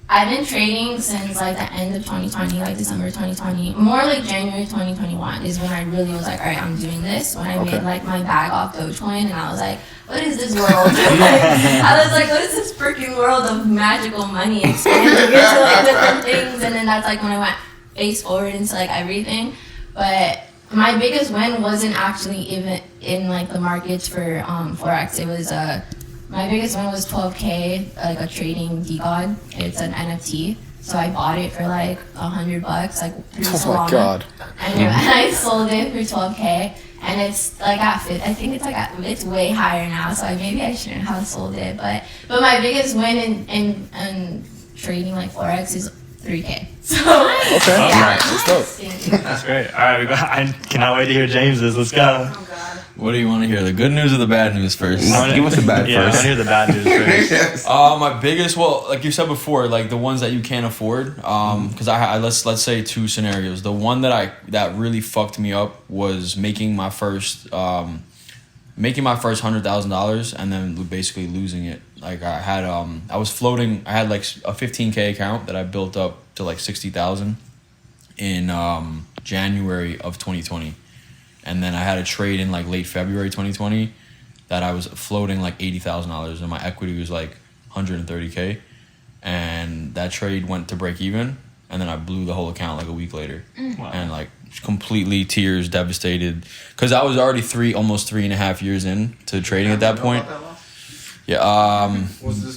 I've been trading since like the end of 2020, like December 2020. More like January 2021 is when I really was like, all right, I'm doing this. When I made like my bag off Dogecoin, and I was like, what is this world? I was like, what is this freaking world of magical money expanding into like different things? And then that's like when I went face forward into like everything. But my biggest win wasn't actually even in like the markets for Forex. It was my biggest win was 12K, like a trading DGOD. It's an NFT. So I bought it for like $100, like through Solana. Oh my god. And I sold it for 12K. And it's like I think it's like it's way higher now. So maybe I shouldn't have sold it. But my biggest win in trading like Forex is 3K. So Okay. yeah. All right. That's dope. That's great. All right, I cannot wait to hear James's. Let's go. Oh god. What do you want to hear? The good news or the bad news first? Give us the bad Yeah, I want first. to hear the bad news first. Yes. My biggest, well, like you said before, like the ones that you can't afford. Because I let's say two scenarios. The one that really fucked me up was making my first $100,000 and then basically losing it. Like I was floating. I had like a 15K account that I built up to like 60,000 in January of 2020. And then I had a trade in like late February 2020 that I was floating like $80,000 and my equity was like 130K. And that trade went to break even. And then I blew the whole account like a week later. Wow. And like completely tears, devastated. Because I was already almost 3.5 years in to trading at that point. Yeah.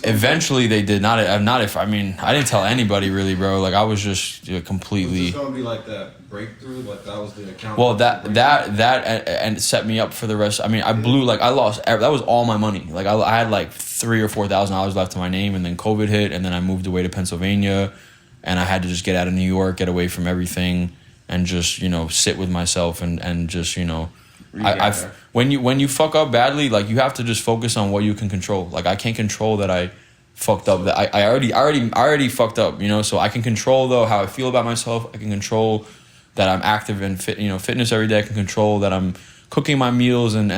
Eventually they did not. I didn't tell anybody really, bro. Like I was just completely. It's gonna be like that breakthrough, like that was the account. Well, that and it set me up for the rest. I mean, I blew like I lost. That was all my money. Like I had like $3,000 or $4,000 left to my name, and then COVID hit, and then I moved away to Pennsylvania, and I had to just get out of New York, get away from everything, and just sit with myself and just when you fuck up badly, like you have to just focus on what you can control. Like I can't control that I fucked up. That I already fucked up. So I can control though how I feel about myself. I can control that I'm active in fitness every day. I can control that I'm cooking my meals and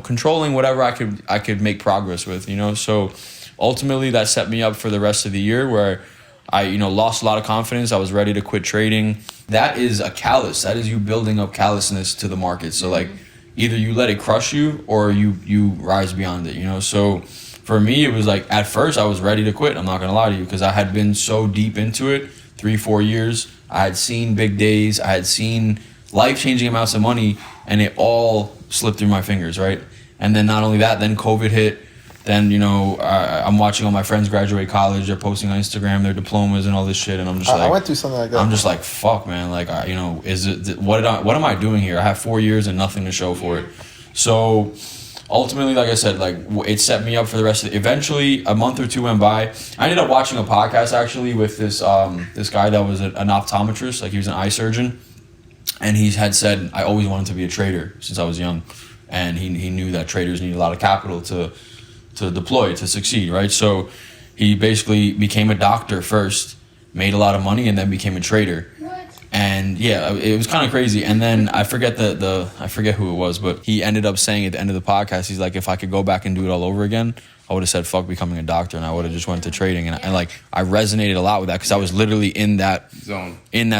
controlling whatever I could make progress with. So ultimately that set me up for the rest of the year where I lost a lot of confidence. I was ready to quit trading. That is a callous. That is you building up callousness to the market. So like either you let it crush you or you rise beyond it. So for me it was like at first I was ready to quit. I'm not gonna lie to you because I had been so deep into it 3-4 years. I had seen big days. I had seen life-changing amounts of money, and it all slipped through my fingers, right? And then not only that, then COVID hit. Then I'm watching all my friends graduate college. They're posting on Instagram their diplomas and all this shit, and I'm just like, I went through something like that. I'm just like, fuck, man. Like, what am I doing here? I have 4 years and nothing to show for it. So ultimately, like I said, like it set me up for the rest of it. Eventually, a month or two went by. I ended up watching a podcast actually with this guy that was an optometrist. Like he was an eye surgeon, and he had said, I always wanted to be a trader since I was young, and he knew that traders need a lot of capital to deploy to succeed, right? So he basically became a doctor first, made a lot of money, and then became a trader. And yeah, it was kind of crazy. And then I forget I forget who it was, but he ended up saying at the end of the podcast, he's like, if I could go back and do it all over again, I would have said fuck becoming a doctor, and I would have just went to trading. And like I resonated a lot with that because I was literally in that zone. And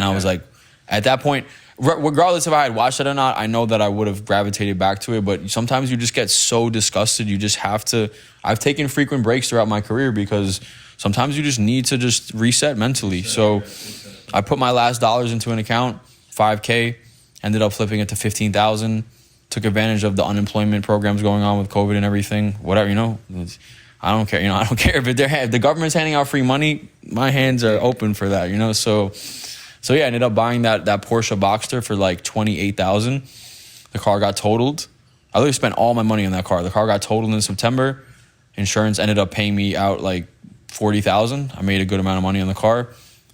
I was like, at that point, regardless if I had watched it or not, I know that I would have gravitated back to it. But sometimes you just get so disgusted, you just have to. I've taken frequent breaks throughout my career because sometimes you just need to just reset mentally. So I put my last dollars into an account, $5K, ended up flipping it to $15,000. Took advantage of the unemployment programs going on with COVID and everything. Whatever, I don't care. I don't care if the government's handing out free money. My hands are open for that. So yeah, I ended up buying that Porsche Boxster for like $28,000. The car got totaled. I literally spent all my money on that car. The car got totaled in September. Insurance ended up paying me out like $40,000. I made a good amount of money on the car.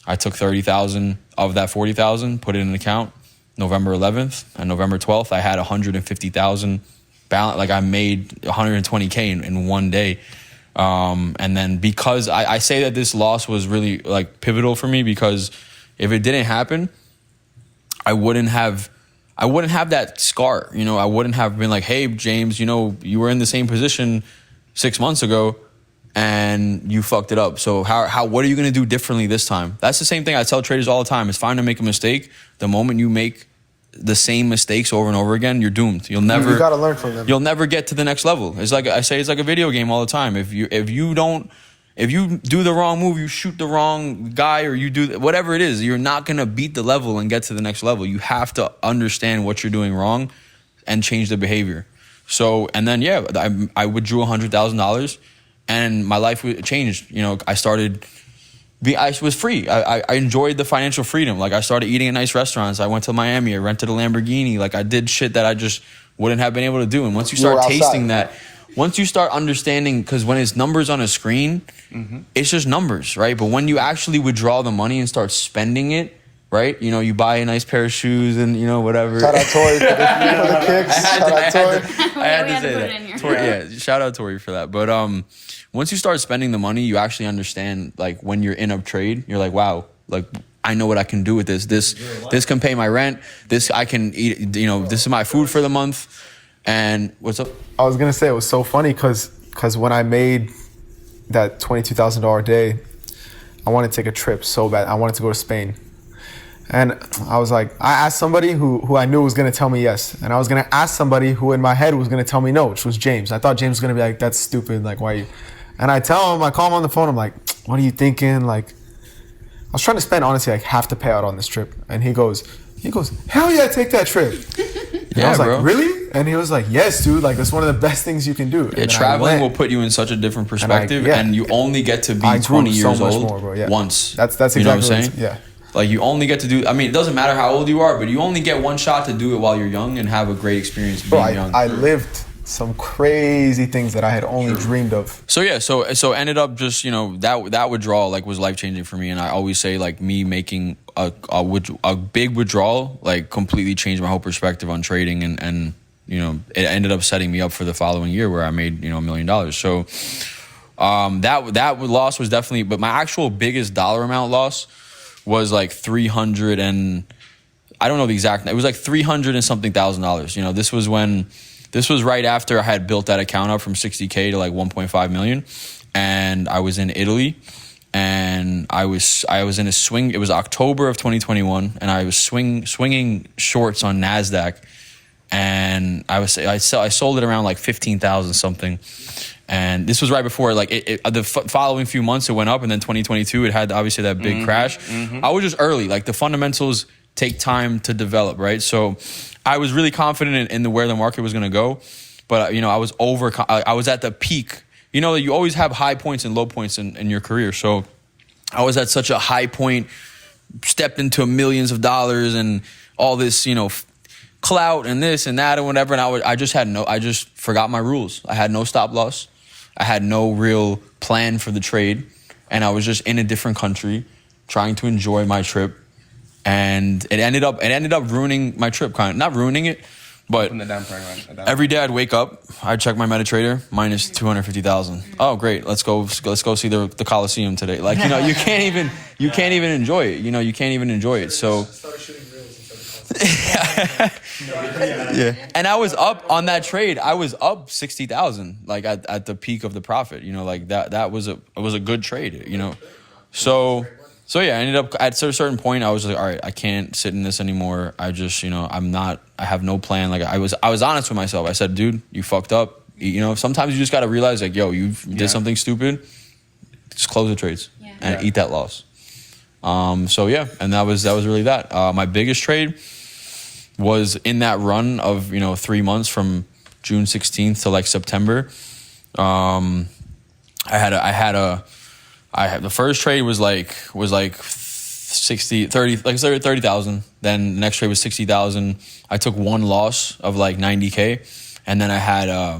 I took $30,000 of that $40,000, put it in an account. November 11th and November 12th, I had $150,000 balance. Like I made $120K in one day. And then because I say that this loss was really like pivotal for me because if it didn't happen, I wouldn't have that scar. I wouldn't have been like, hey, James, you were in the same position 6 months ago. and you fucked it up. So what are you going to do differently this time? That's the same thing I tell traders all the time. It's fine to make a mistake. The moment you make the same mistakes over and over again, you're doomed. You'll never. You gotta learn from them. You'll never get to the next level. It's like I say, it's like a video game all the time. If you do the wrong move, you shoot the wrong guy, or you do whatever it is, you're not gonna beat the level and get to the next level. You have to understand what you're doing wrong and change the behavior. So, and then I withdrew $100,000, and my life changed. You know, I was free. I enjoyed the financial freedom. Like, I started eating at nice restaurants. I went to Miami. I rented a Lamborghini. Like, I did shit that I just wouldn't have been able to do. And once you start tasting that, once you start understanding, because when it's numbers on a screen, it's just numbers, right? But when you actually withdraw the money and start spending it, right? You know, you buy a nice pair of shoes and, you know, whatever. Shout out Tori for the kicks. Shout out Tori. I had to say that. Tori, yeah, shout out Tori for that. But once you start spending the money, you actually understand, like, when you're in a trade, you're like, wow, like, I know what I can do with this. This can pay my rent. This I can eat, you know, this is my food for the month. And what's up? I was gonna say, it was so funny because when I made that $22,000 day, I wanted to take a trip so bad. I wanted to go to Spain. And I was like, I asked somebody who I knew was gonna tell me yes. And I was gonna ask somebody who in my head was gonna tell me no, which was James. I thought James was gonna be like, that's stupid, like, why are you? And I tell him, I call him on the phone, I'm like, what are you thinking? Like, I was trying to spend, honestly, like half the payout on this trip. And he goes, hell yeah, take that trip. And I was like, really? And he was like, yes, dude, like, that's one of the best things you can do. Yeah, traveling will put you in such a different perspective, and you only get to be 20 years old once. That's exactly you know what I'm saying? Yeah. Like, you only get to do, I mean, it doesn't matter how old you are, but you only get one shot to do it while you're young and have a great experience being young. I lived some crazy things that I had only dreamed of. So yeah, so ended up just, you know, that withdrawal, like, was life changing for me. And I always say, like, me making a big withdrawal, like, completely changed my whole perspective on trading, and you know, it ended up setting me up for the following year where I made, you know, $1 million. So that loss was definitely, but my actual biggest dollar amount loss was like 300 and I don't know the exact, it was like 300 and something $1,000. You know, this was right after I had built that account up from 60K to like 1.5 million. And I was in Italy, and I was in a swing. It was October of 2021, and I was swinging shorts on NASDAQ, and I sold it around like 15,000 something. And this was right before, like, the following few months it went up, and then 2022 it had obviously that big crash. I was just early. Like, the fundamentals take time to develop, right? So I was really confident in where the market was going to go, but, you know, I was at the peak. You know, you always have high points and low points in your career. So I was at such a high point, stepped into millions of dollars and all this, you know, clout and this and that and whatever. And I just forgot my rules. I had no stop loss. I had no real plan for the trade, and I was just in a different country trying to enjoy my trip, and it ended up ruining my trip. Kind of not ruining it, but every day I'd wake up, I'd check my MetaTrader, minus 250,000. Oh, great, let's go see the Coliseum today. Like, you know, you can't even enjoy it. You know, you can't even enjoy it. So. Yeah, and I was up on that trade. I was up 60,000, like at the peak of the profit. You know, like that was a good trade. You know, so yeah, I ended up at a certain point. I was like, all right, I can't sit in this anymore. I just, you know, I have no plan. Like, I was honest with myself. I said, dude, you fucked up. You know, sometimes you just got to realize, like, yo, you did something stupid. Just close the trades and eat that loss. So yeah, and that was really that. My biggest trade was in that run of, you know, 3 months from June 16th to like September. The first trade was like 30,000. Then the next trade was 60,000. I took one loss of like 90K, and then I had a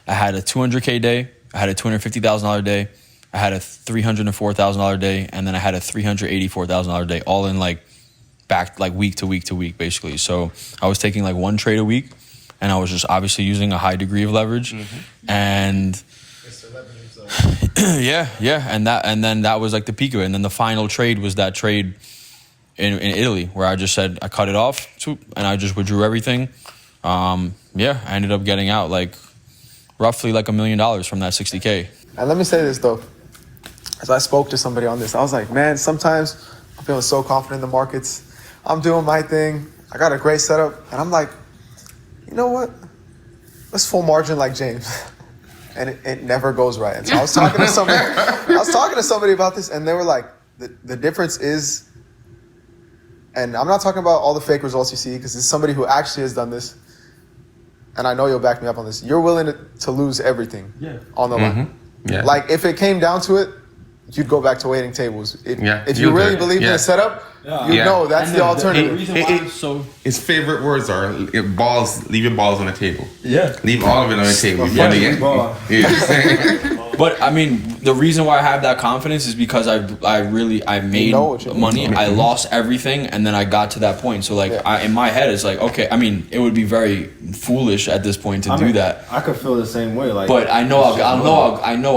200K day. I had a $250,000 day. I had a $304,000 day, and then I had a $384,000 day, all in like back, like week to week to week, basically. So I was taking like one trade a week, and I was just obviously using a high degree of leverage, and and then that was like the peak of it. And then the final trade was that trade in Italy, where I just said I cut it off, and I just withdrew everything. I ended up getting out like roughly like $1 million from that 60K. And let me say this though, as I spoke to somebody on this, I was like, man, sometimes I'm feeling so confident in the markets. I'm doing my thing. I got a great setup, and I'm like, you know what? Let's full margin like James. And it never goes right. And so I was talking to somebody about this, and they were like, the difference is, and I'm not talking about all the fake results you see, because it's somebody who actually has done this, and I know you'll back me up on this. You're willing to lose everything on the line. Yeah. Like, if it came down to it, you'd go back to waiting tables. If you really believe in the setup, you know that's the alternative. The reason why his favorite words are balls. Leave your balls on the table. Yeah. Leave all of it on the table. But I mean, the reason why I have that confidence is because I made money. I lost everything, and then I got to that point. So like, in my head, it's like, okay. I mean, it would be very foolish at this point to do that. I could feel the same way. Like, but I know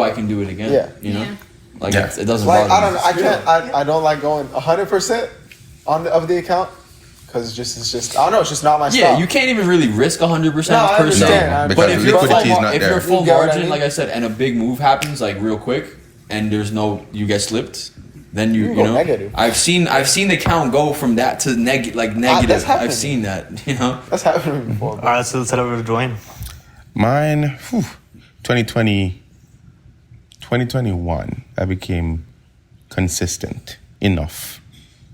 I can do it again. Yeah. You know, like it doesn't Like, bother me. I don't like going 100% of the account. Because it's just I don't know, it's just not my style. Yeah, you can't even really risk 100% No, I per se. understand. But if you're full You get what I margin, mean? like I said, and a big move happens like real quick, and you get slipped, then you go know. negative. I've seen the count go from that to negative. That's happened. I've seen that. You know. That's happened to me before. All right, so let's head over to Dwayne. Mine, 2021, I became consistent enough.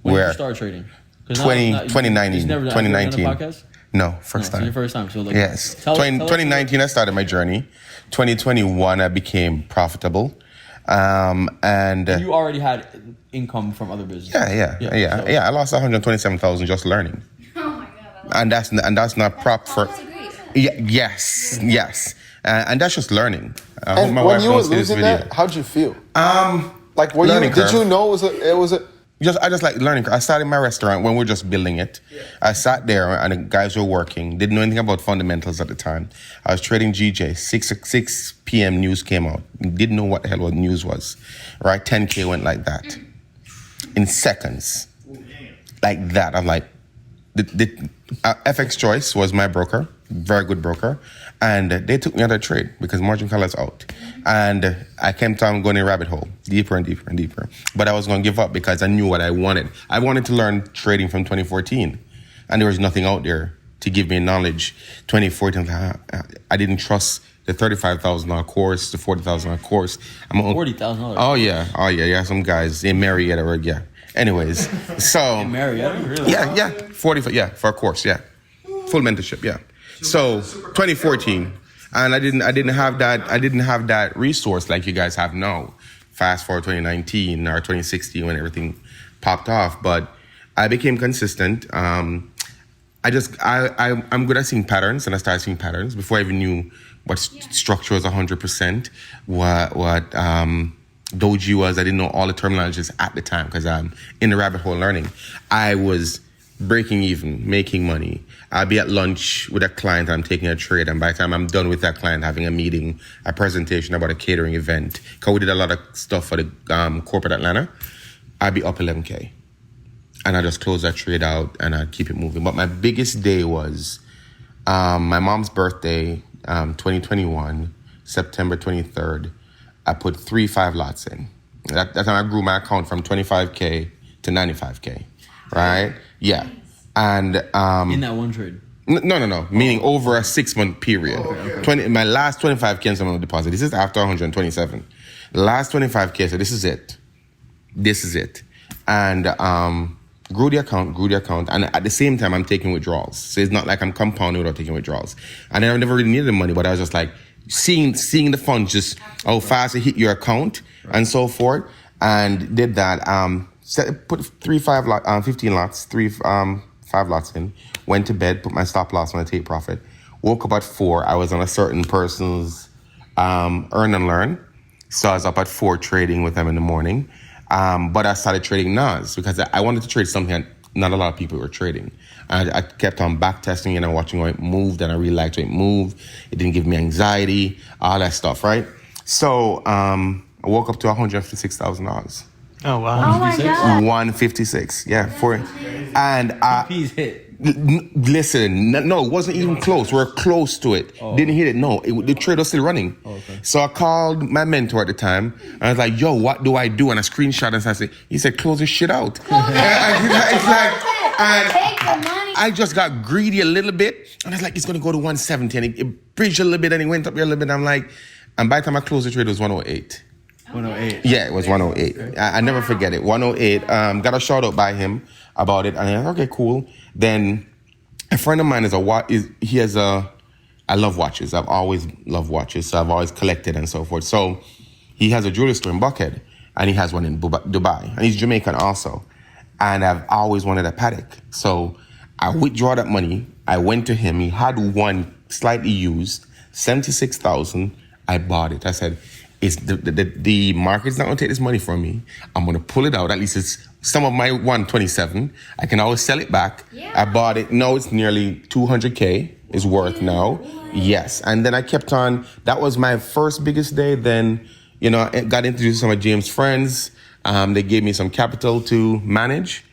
When did where you start trading? 2019. Never done a podcast? No, first time. Your first time. So like, Yes. tell 2019, I started my journey. 2021, I became profitable. And you already had income from other businesses. Yeah. I lost 127,000 just learning. Oh my god. And that's not prop for. Yes. And that's just learning. I hope And my when wife you were don't see this losing video. that, how'd you feel? Like, Learning did curve. you know it was a I just like learning. I started my restaurant when we were just building it. I sat there and the guys were working. Didn't know anything about fundamentals at the time. I was trading GJ. 6 p.m. news came out. Didn't know what the hell news was. Right? 10K went like that. In seconds. Like that. I'm like, FX Choice was my broker. Very good broker. And they took me out of trade because margin call is out. And I kept on going in a rabbit hole, deeper and deeper and deeper. But I was going to give up because I knew what I wanted. I wanted to learn trading from 2014. And there was nothing out there to give me knowledge. 2014, I didn't trust the $35,000 course, the $40,000 course. $40,000. Oh, yeah. Some guys in Marietta, yeah. Anyways, so. In Marietta, really? Yeah. 40, for a course, yeah. Full mentorship, yeah. So 2014, and I didn't have that resource like you guys have now. Fast forward 2019 or 2016 when everything popped off, but I became consistent. I'm good at seeing patterns, and I started seeing patterns before I even knew what structure was 100%. What doji was. I didn't know all the terminologies at the time because I'm in the rabbit hole learning. I was breaking even, making money. I'll be at lunch with a client and I'm taking a trade, and by the time I'm done with that client, having a meeting, a presentation about a catering event, because we did a lot of stuff for the corporate Atlanta, I'd be up 11K. And I just close that trade out and I keep it moving. But my biggest day was my mom's birthday, 2021, September 23rd. I put 5 lots in. That time I grew my account from 25K to 95K, right? Yeah. And in that one trade. No. Meaning over a 6-month period. Okay. My last 25K in someone deposit. This is after 127. The last 25K. So this is it. And grew the account. And at the same time, I'm taking withdrawals. So it's not like I'm compounding without taking withdrawals. And I never really needed the money, but I was just like seeing the funds just how fast it hit your account and so forth. And did that. Put 15 lots, 5 lots in, went to bed, put my stop loss on a take profit, woke up at 4. I was on a certain person's earn and learn. So I was up at 4 trading with them in the morning. But I started trading NAS because I wanted to trade something that not a lot of people were trading. I kept on back testing and watching how it moved, and I really liked how it moved. It didn't give me anxiety, all that stuff, right? So I woke up to $156,000. Oh wow! Oh my god! 156, yeah. And P's hit. Listen, no, it wasn't even close. We're close to it. Didn't hit it. No, the trade was still running. So I called my mentor at the time, and I was like, "Yo, what do I do?" And I screenshot and I said, "He said, close this shit out." It's like, and Take the money. I just got greedy a little bit, and I was like, "It's gonna go to 170," and it bridged a little bit, and it went up here a little bit. I'm like, and by the time I closed the trade, it was 108. 108. Yeah, it was 108. I never forget it. 108. Got a shout out by him about it, and I was like, okay, cool. Then a friend of mine I love watches. I've always loved watches, so I've always collected and so forth. So he has a jewelry store in Buckhead, and he has one in Dubai, and he's Jamaican also. And I've always wanted a Patek. So I withdraw that money. I went to him. He had one slightly used, 76,000. I bought it. I said, "It's the market's not going to take this money from me. I'm going to pull it out. At least it's some of my 127. I can always sell it back." Yeah. I bought it. No, it's nearly 200K is worth now. Yes. And then I kept on. That was my first biggest day. Then, I got introduced to some of James' friends. They gave me some capital to manage.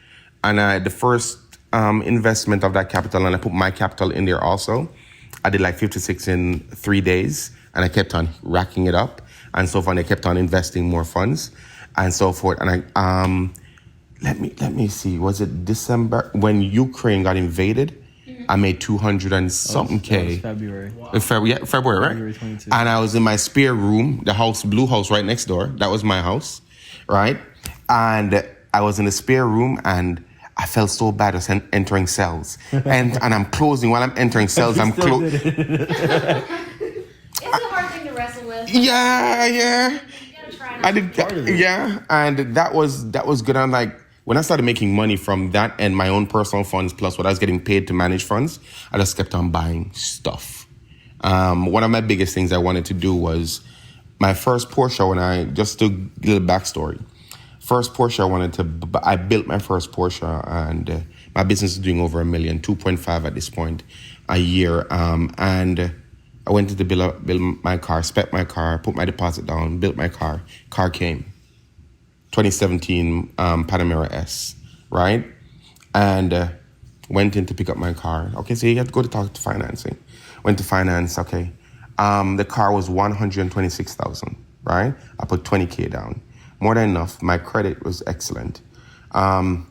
And the first investment of that capital, and I put my capital in there also. I did like 56 in 3 days. And I kept on racking it up. And so forth. I kept on investing more funds and so forth. And I let me see. Was it December when Ukraine got invaded? I made 200 and something K. That was February. February, right? February 22. And I was in my spare room, the blue house right next door. That was my house, right? And I was in the spare room, and I felt so bad as entering cells, and I'm closing while I'm entering cells. I'm closing. It's a hard thing to wrestle with. Yeah. You gotta try not I did, yeah, and that was good. I'm like, when I started making money from that and my own personal funds plus what I was getting paid to manage funds, I just kept on buying stuff. One of my biggest things I wanted to do was my first Porsche. When I just to a little backstory, first Porsche I built my first Porsche, and my business is doing over $1 million, 2.5 at this point a year, and I went to build my car, spec my car, put my deposit down, built my car. Car came. 2017 Panamera S, right? And went in to pick up my car. Okay, so you have to go to talk to financing. Went to finance, okay. The car was $126,000, right? I put 20K down. More than enough. My credit was excellent. I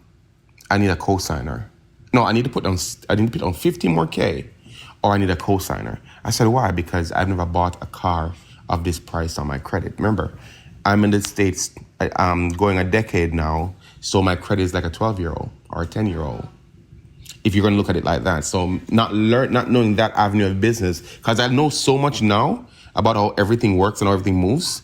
need a cosigner. No, I need to put down 50 more K, or I need a cosigner. I said, why? Because I've never bought a car of this price on my credit. Remember, I'm in the States going a decade now, so my credit is like a 12-year-old or a 10-year-old, if you're going to look at it like that. So not knowing that avenue of business, because I know so much now about how everything works and how everything moves.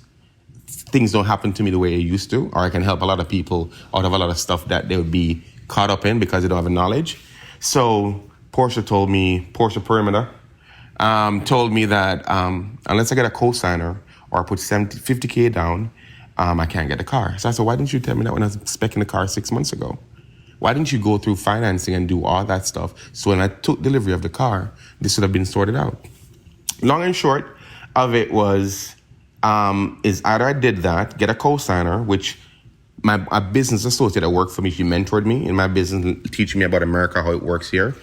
Things don't happen to me the way it used to, or I can help a lot of people out of a lot of stuff that they would be caught up in because they don't have the knowledge. So Porsche Perimeter told me that unless I get a cosigner or I put 50K down, I can't get the car. So I said, why didn't you tell me that when I was speccing the car 6 months ago? Why didn't you go through financing and do all that stuff? So when I took delivery of the car, this would have been sorted out. Long and short of it was, is either I did that, get a cosigner, which a business associate that worked for me, she mentored me in my business, teaching me about America, how it works here.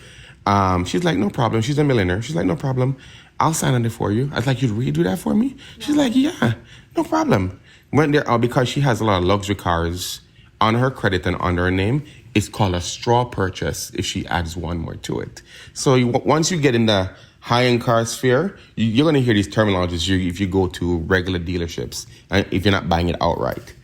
She's like, no problem. She's a millionaire. She's like, no problem. I'll sign on it for you. I was like, you'd really do that for me? She's like, yeah, no problem. Went there because she has a lot of luxury cars on her credit and under her name. It's called a straw purchase if she adds one more to it. So once you get in the high-end car sphere, you're going to hear these terminologies if you go to regular dealerships, and if you're not buying it outright.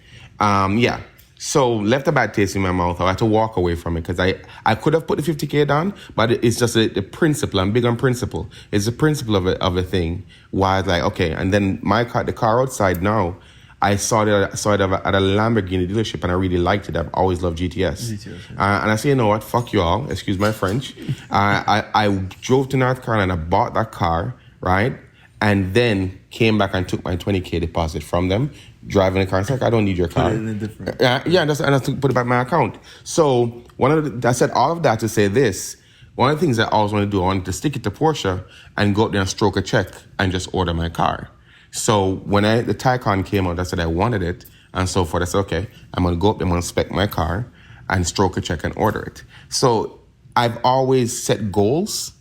So left a bad taste in my mouth. I had to walk away from it because I could have put the 50K down, but it's just the principle. I'm big on principle. It's the principle of a thing. Why it's like, okay, and then the car outside now, I saw it at a Lamborghini dealership, and I really liked it. I've always loved GTS. And I said, you know what? Fuck you all. Excuse my French. I drove to North Carolina, bought that car, right? And then came back and took my 20K deposit from them, driving the car. It's like, I don't need your car. And I put it back in my account. So I said all of that to say this. One of the things I always want to do, I wanted to stick it to Porsche and go up there and stroke a check and just order my car. So when the Taycan came out, I said I wanted it and so forth. I said, okay, I'm going to go up there, I'm going to spec my car and stroke a check and order it. So I've always set goals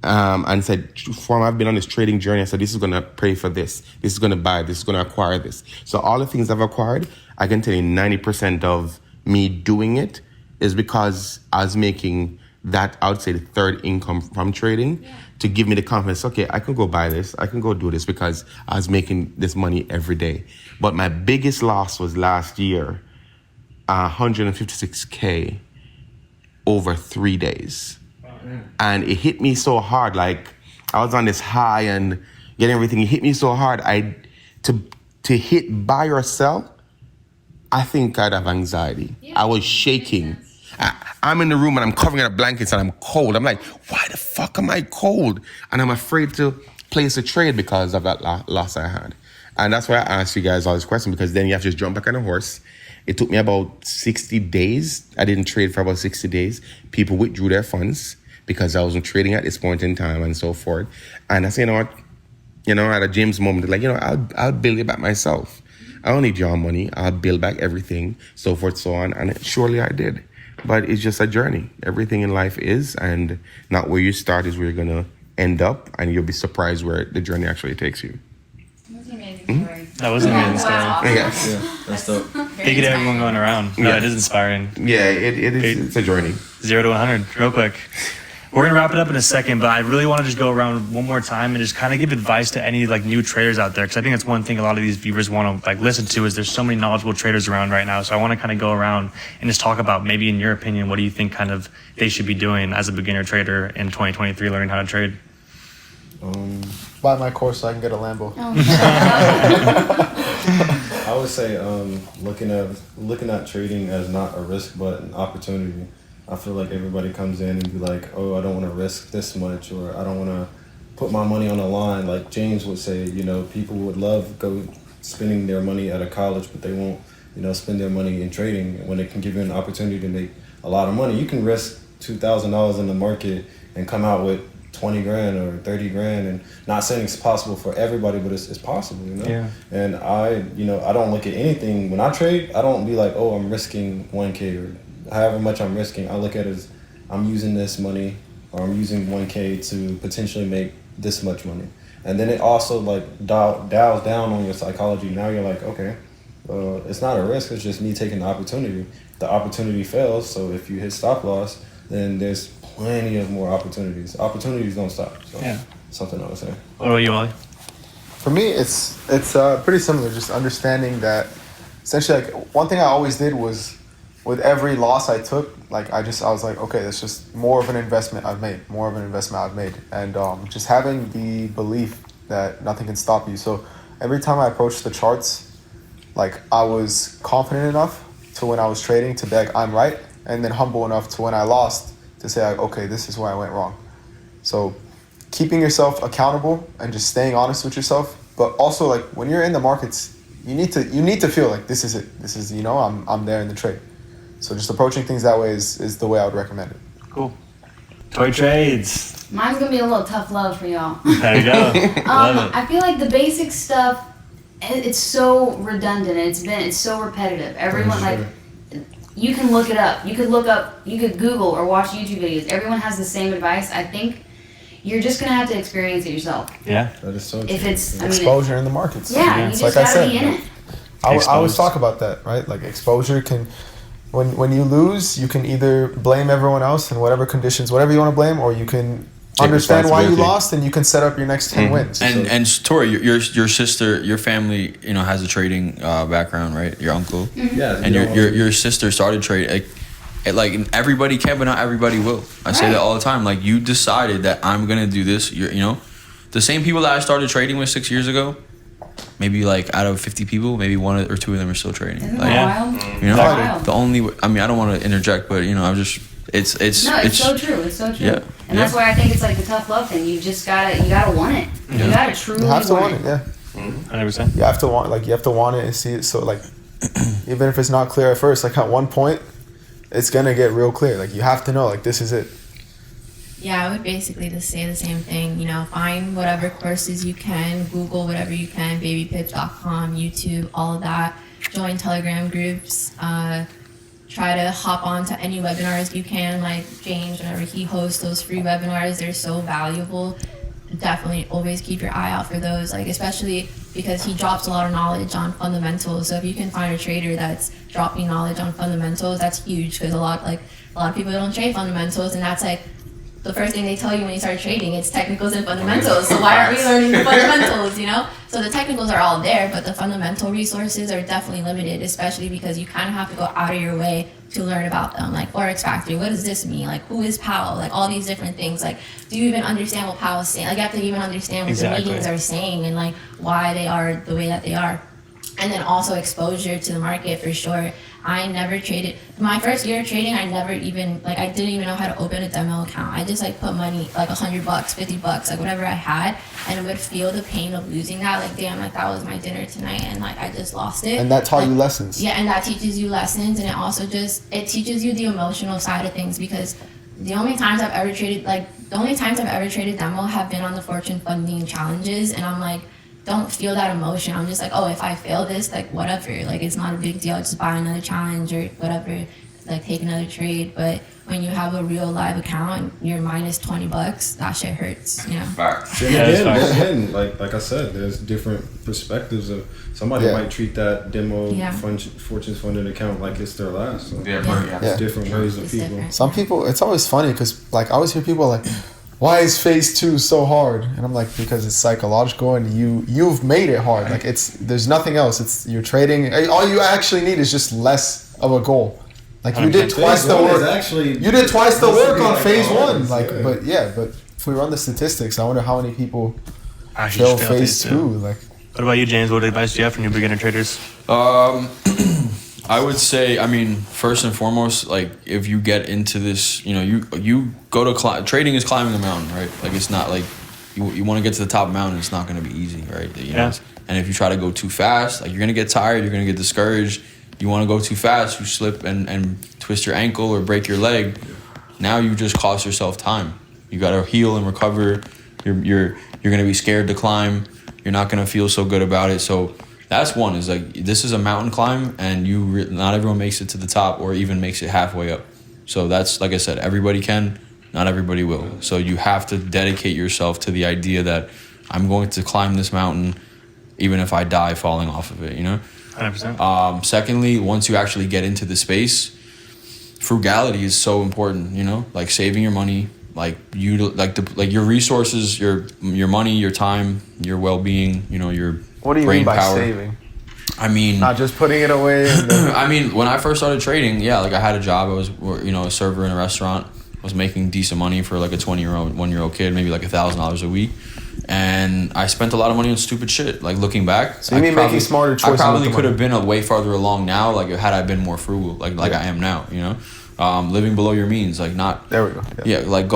and said, from I've been on this trading journey, I said, this is going to pay for this. This is going to buy. This is going to acquire this. So all the things I've acquired, I can tell you 90% of me doing it is because I was making that, I would say, the third income from trading to give me the confidence, okay, I can go buy this. I can go do this because I was making this money every day. But my biggest loss was last year, 156K over 3 days. And it hit me so hard. Like, I was on this high and getting everything. It hit me so hard. To hit buy or sell, I think I'd have anxiety. I was shaking. I'm in the room and I'm covering up blankets and I'm cold. I'm like, why the fuck am I cold? And I'm afraid to place a trade because of that loss I had. And that's why I asked you guys all this question, because then you have to just jump back on a horse. It took me about 60 days. I didn't trade for about 60 days. People withdrew their funds because I wasn't trading at this point in time and so forth. And I said, you know what? At a James moment, like, I'll build it back myself. I don't need your money. I'll build back everything, so forth, so on. And surely I did. But it's just a journey. Everything in life is, and not where you start is where you're going to end up. And you'll be surprised where the journey actually takes you. That's an amazing story. That was an amazing story. Wow. Yes. Yeah, that's dope. Thank you to everyone going around. No, it is inspiring. Yeah, it is. It's a journey. 0 to 100, real quick. We're gonna wrap it up in a second, but I really want to just go around one more time and just kind of give advice to any like new traders out there, because I think that's one thing a lot of these viewers want to like listen to, is there's so many knowledgeable traders around right now. So I want to kind of go around and just talk about, maybe in your opinion, what do you think kind of they should be doing as a beginner trader in 2023, learning how to trade? Buy my course so I can get a Lambo. I would say looking at trading as not a risk but an opportunity. I feel like everybody comes in and be like, oh, I don't want to risk this much, or I don't want to put my money on the line. Like James would say, people would love go spending their money at a college, but they won't, spend their money in trading when it can give you an opportunity to make a lot of money. You can risk $2,000 in the market and come out with 20 grand or 30 grand, and not saying it's possible for everybody, but it's possible, Yeah. And I don't look at anything when I trade. I don't be like, oh, I'm risking 1K or however much I'm risking. I look at it as I'm using this money, or I'm using 1K to potentially make this much money. And then it also like dials down on your psychology. Now you're like, okay, it's not a risk, it's just me taking the opportunity. The opportunity fails, so if you hit stop loss, then there's plenty of more opportunities. Opportunities don't stop. So Yeah. something I would say. What about you, Ollie? For me, it's pretty similar. Just understanding that essentially, like, one thing I always did was, with every loss I took, like I was like, okay, that's just more of an investment I've made, and just having the belief that nothing can stop you. So every time I approached the charts, like I was confident enough to, when I was trading, to be like, I'm right, and then humble enough to, when I lost, to say, like, okay, this is where I went wrong. So keeping yourself accountable and just staying honest with yourself, but also like when you're in the markets, you need to feel like this is it. This is, I'm there in the trade. So just approaching things that way is the way I would recommend it. Cool. TORI TRADES. Mine's gonna be a little tough love for y'all. There you go. Love it. I feel like the basic stuff, it's so redundant. It's so repetitive. Everyone, like, you can look it up. You could Google or watch YouTube videos. Everyone has the same advice. I think you're just gonna have to experience it yourself. Yeah. That is so If true. it's, Exposure in the markets. you It's just like I gotta said, be in it. I always Exposed. talk about that, right? Like exposure can, when you lose, you can either blame everyone else in whatever conditions, whatever you want to blame, or you can understand why you responsibility. lost and you can set up your next 10 wins. And Tori, your sister, your family, has a trading background, right? Your uncle, Yeah. and your sister started trading. Like everybody can, but not everybody will. I say that all the time. Like, you decided that I'm gonna do this. The same people that I started trading with 6 years ago, maybe like out of 50 people, maybe 1 or 2 of them are still trading. Isn't Like, that wild? Wild. the only. I mean, I don't want to interject, but I'm just. It's so true. It's so true. Yeah. And that's why I think it's like the tough love thing. You just gotta want it. You gotta truly You have to want want it, yeah. 100%. You have to want it and see it. So like, even if it's not clear at first, like at one point, it's gonna get real clear. Like you have to know, like this is it. Yeah, I would basically just say the same thing. Find whatever courses you can, Google whatever you can, babypip.com, YouTube, all of that. Join Telegram groups. try to hop on to any webinars you can. Like James, whenever he hosts those free webinars, they're so valuable. Definitely always keep your eye out for those, like especially because he drops a lot of knowledge on fundamentals. So if you can find a trader that's dropping knowledge on fundamentals, that's huge, because a lot of people don't trade fundamentals, and that's like the first thing they tell you when you start trading. It's technicals and fundamentals. So why aren't we learning the fundamentals, you know? So the technicals are all there, but the fundamental resources are definitely limited, especially because you kind of have to go out of your way to learn about them. Like Forex Factory, what does this mean? Like, who is Powell? Like, all these different things. Like, do you even understand what Powell's saying? Like, you have to even understand what the meetings are saying and like why they are the way that they are. And then also exposure to the market for sure. I never traded. My first year of trading, I never even, like, I didn't even know how to open a demo account. I just like put money, like $100, $50, like whatever I had, and I would feel the pain of losing that. Like, damn, like that was my dinner tonight, and like I just lost it. And that taught you lessons. Yeah, and that teaches you lessons, and it also it teaches you the emotional side of things, because the only times I've ever traded demo have been on the Fortune funding challenges, and I'm like, don't feel that emotion. I'm just like, oh, if I fail this, like whatever, like it's not a big deal. I'll just buy another challenge or whatever, like take another trade. But when you have a real live account and you're minus $20, that shit hurts, you know. Facts. Again, like I said, there's different perspectives of somebody might treat that demo Fortune's funded account like it's their last. So it's different ways of people. Different. Some people, it's always funny because like I always hear people like, why is phase 2 so hard? And I'm like, because it's psychological and you've made it hard. Like there's nothing else. It's you're trading. All you actually need is just less of a goal. Like you did twice the work. You did twice the work on phase 1. Like, but if we run the statistics, I wonder how many people fail phase 2. Like, what about you, James? What advice do you have for new beginner traders? I would say, I mean, first and foremost, like if you get into this, you know, you go to trading is climbing a mountain, right? Like it's not like you want to get to the top of the mountain. It's not going to be easy, right? You know? And if you try to go too fast, like you're going to get tired. You're going to get discouraged. You want to go too fast, you slip and twist your ankle or break your leg. Now you just cost yourself time. You got to heal and recover. You're going to be scared to climb. You're not going to feel so good about it. So that's one, is like, this is a mountain climb, and not everyone makes it to the top or even makes it halfway up. So that's, like I said, everybody can, not everybody will. So you have to dedicate yourself to the idea that I'm going to climb this mountain even if I die falling off of it, you know? 100%. Secondly, once you actually get into the space, frugality is so important, you know? Like saving your money, like your resources, your money, your time, your well-being, you know, your what do you brain mean by power. saving? I mean, not just putting it away. I mean, when I first started trading, like I had a job. I was, you know, a server in a restaurant. I was making decent money for like a 1-year-old kid, maybe like $1,000 a week. And I spent a lot of money on stupid shit. Like looking back, so you mean making smarter choices? I probably could have been a way farther along now. Like had I been more frugal, like I am now. You know, living below your means, like not. There we go. Yeah, like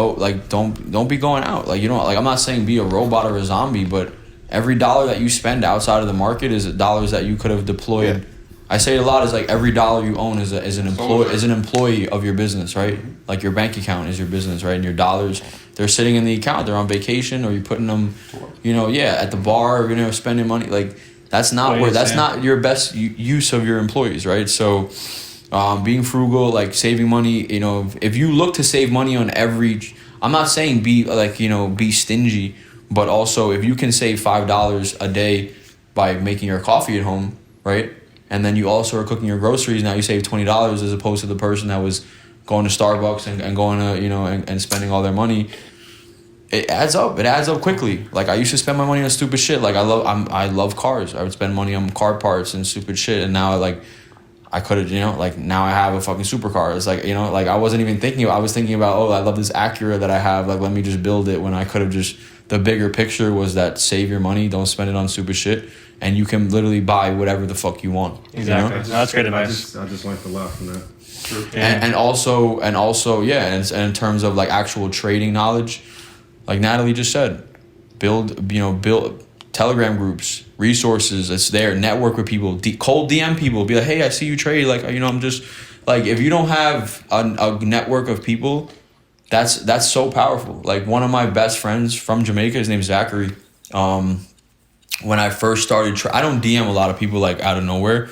don't be going out. Like you know, like I'm not saying be a robot or a zombie, but every dollar that you spend outside of the market is dollars that you could have deployed. Yeah. I say it a lot, is like every dollar you own is an employee of your business, right? Like your bank account is your business, right? And your dollars, they're sitting in the account, they're on vacation, or you're putting them, you know, at the bar, you know, spending money. Like that's not not your best use of your employees, right? So being frugal, like saving money, you know, if you look to save money on I'm not saying be stingy, but also if you can save $5 a day by making your coffee at home, right? And then you also are cooking your groceries. Now you save $20 as opposed to the person that was going to Starbucks and going to, you know, and spending all their money. It adds up. It adds up quickly. Like I used to spend my money on stupid shit. Like I love cars. I would spend money on car parts and stupid shit. And now I could have, you know, like now I have a fucking supercar. It's like, you know, like I wasn't even thinking. I was thinking about, I love this Acura that I have. Like let me just build it, when I could have just. The bigger picture was that save your money, don't spend it on stupid shit, and you can literally buy whatever the fuck you want. Exactly. You know? No, that's great advice. I just like to laugh from that. True. Yeah. And also, and in terms of like actual trading knowledge, like Natalie just said, build Telegram groups, resources. It's there. Network with people. Cold DM people. Be like, hey, I see you trade. Like, you know, I'm just like, if you don't have a network of people. That's so powerful. Like one of my best friends from Jamaica, his name's Zachary. When I first started, I don't DM a lot of people like out of nowhere,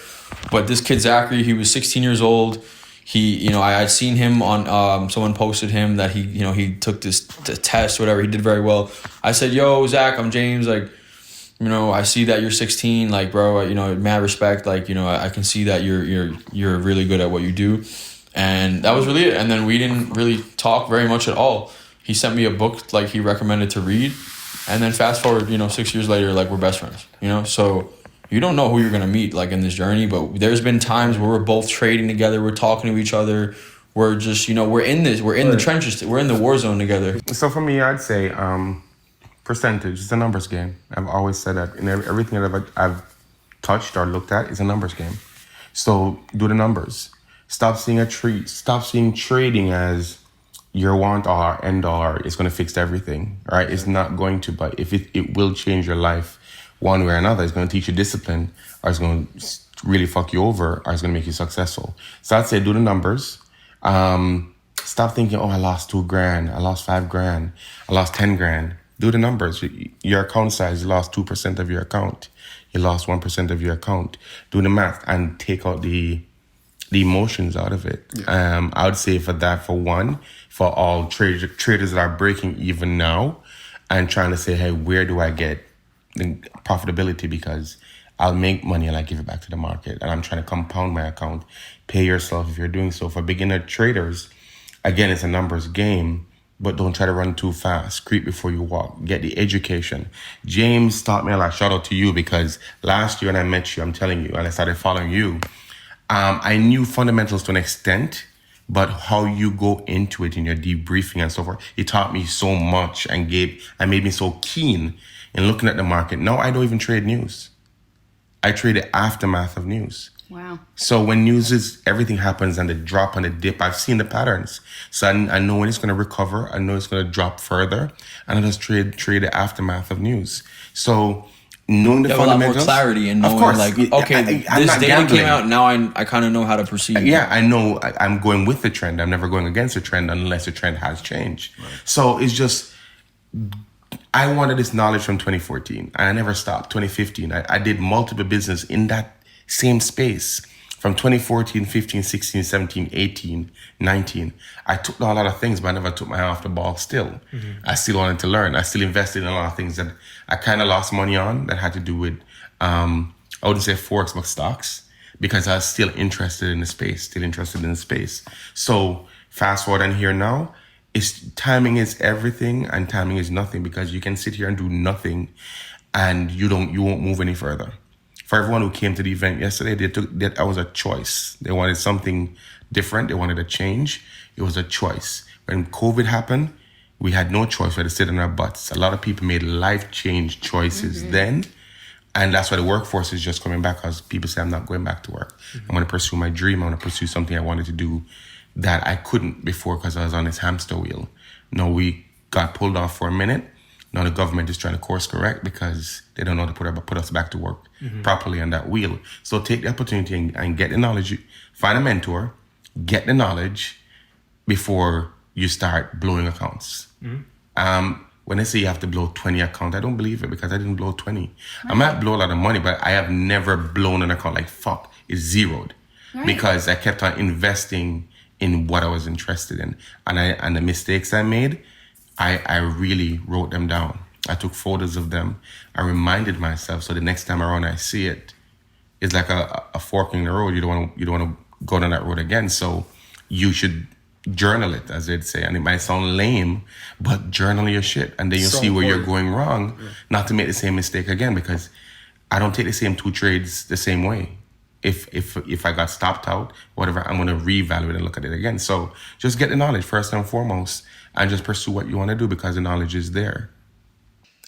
but this kid Zachary, he was 16 years old. I had seen him on someone posted him that he took this test, whatever. He did very well. I said, yo, Zach, I'm James. Like, I see that you're 16. Like, bro, mad respect. Like, I can see that you're really good at what you do. And that was really it. And then we didn't really talk very much at all. He sent me a book like he recommended to read. And then fast forward, 6 years later, like we're best friends, So you don't know who you're going to meet like in this journey, but there's been times where we're both trading together. We're talking to each other. We're just, we're in the trenches. We're in the war zone together. So for me, I'd say percentage is a numbers game. I've always said that in everything that I've touched or looked at is a numbers game. So do the numbers. Stop seeing trading as your want all or end all is going to fix everything, right? It's not going to, but if it will change your life one way or another. It's going to teach you discipline, or it's going to really fuck you over, or it's going to make you successful. So I'd say do the numbers. Stop thinking, oh, I lost $2,000, I lost $5,000, I lost 10 grand. Do the numbers. Your account size, you lost 2% of your account. You lost 1% of your account. Do the math and take out the emotions out of it. Yeah. I would say for one, for all traders that are breaking even now and trying to say, hey, where do I get the profitability? Because I'll make money and I give it back to the market. And I'm trying to compound my account. Pay yourself if you're doing so. For beginner traders, again, it's a numbers game, but don't try to run too fast. Creep before you walk. Get the education. James taught me a lot. Shout out to you, because last year when I met you, I'm telling you, and I started following you, I knew fundamentals to an extent, but how you go into it in your debriefing and so forth, it taught me so much and made me so keen in looking at the market. Now I don't even trade news. I trade the aftermath of news. Wow. So when everything happens and the drop and the dip, I've seen the patterns. So I know when it's going to recover. I know it's going to drop further. And I just trade the aftermath of news. So knowing the fundamentals. A lot more clarity and knowing, of course, like, okay, this data came out, now I kind of know how to proceed. Yeah, I know I'm going with the trend. I'm never going against the trend unless the trend has changed. Right. So it's just, I wanted this knowledge from 2014. And I never stopped. 2015, I did multiple business in that same space. From 2014, 15, 16, 17, 18, 19, I took a lot of things, but I never took my eye off the ball still. Mm-hmm. I still wanted to learn. I still invested in a lot of things that I kind of lost money on that had to do with, I wouldn't say forex, but stocks, because I was still interested in the space, So fast forward and here now, timing is everything and timing is nothing, because you can sit here and do nothing and you won't move any further. For everyone who came to the event yesterday, that was a choice. They wanted something different. They wanted a change. It was a choice. When COVID happened, we had no choice. We had to sit on our butts. A lot of people made life change choices then. And that's why the workforce is just coming back, because people say, I'm not going back to work. Mm-hmm. I'm going to pursue my dream. I want to pursue something I wanted to do that I couldn't before because I was on this hamster wheel. No, we got pulled off for a minute. Now the government is trying to course correct because they don't know how to put us back to work properly on that wheel. So take the opportunity and get the knowledge. Find a mentor, get the knowledge before you start blowing accounts. Mm-hmm. When they say you have to blow 20 accounts, I don't believe it, because I didn't blow 20. Right. I might blow a lot of money, but I have never blown an account like fuck. It's zeroed. Right. Because I kept on investing in what I was interested in. And the mistakes I made, I really wrote them down. I took photos of them. I reminded myself, so the next time around I see it, it's like a fork in the road. You don't want to go down that road again. So you should journal it, as they'd say. And it might sound lame, but journal your shit, and then you'll see where you're going wrong, not to make the same mistake again. Because I don't take the same two trades the same way. If I got stopped out, whatever, I'm going to reevaluate and look at it again. So just get the knowledge first and foremost, and just pursue what you want to do, because the knowledge is there.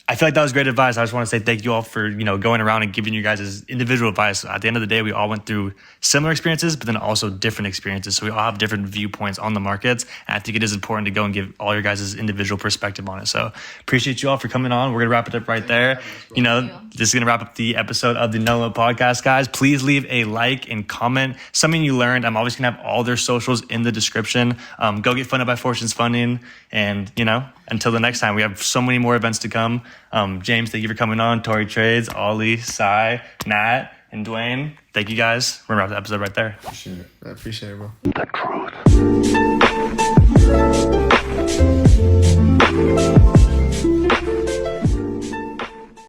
I feel like that was great advice. I just want to say thank you all for, going around and giving you guys individual advice. At the end of the day, we all went through similar experiences, but then also different experiences. So we all have different viewpoints on the markets. And I think it is important to go and give all your guys' individual perspective on it. So appreciate you all for coming on. We're going to wrap it up right there. This is going to wrap up the episode of the No Limit Podcast, guys. Please leave a like and comment something you learned. I'm always going to have all their socials in the description. Go get funded by Fortune's Funding. And, until the next time, we have so many more events to come. James, thank you for coming on. TORI Trades, Ollie, Sai, Nat, and Dwayne. Thank you guys. We're gonna wrap the episode right there. I appreciate it, bro. The truth.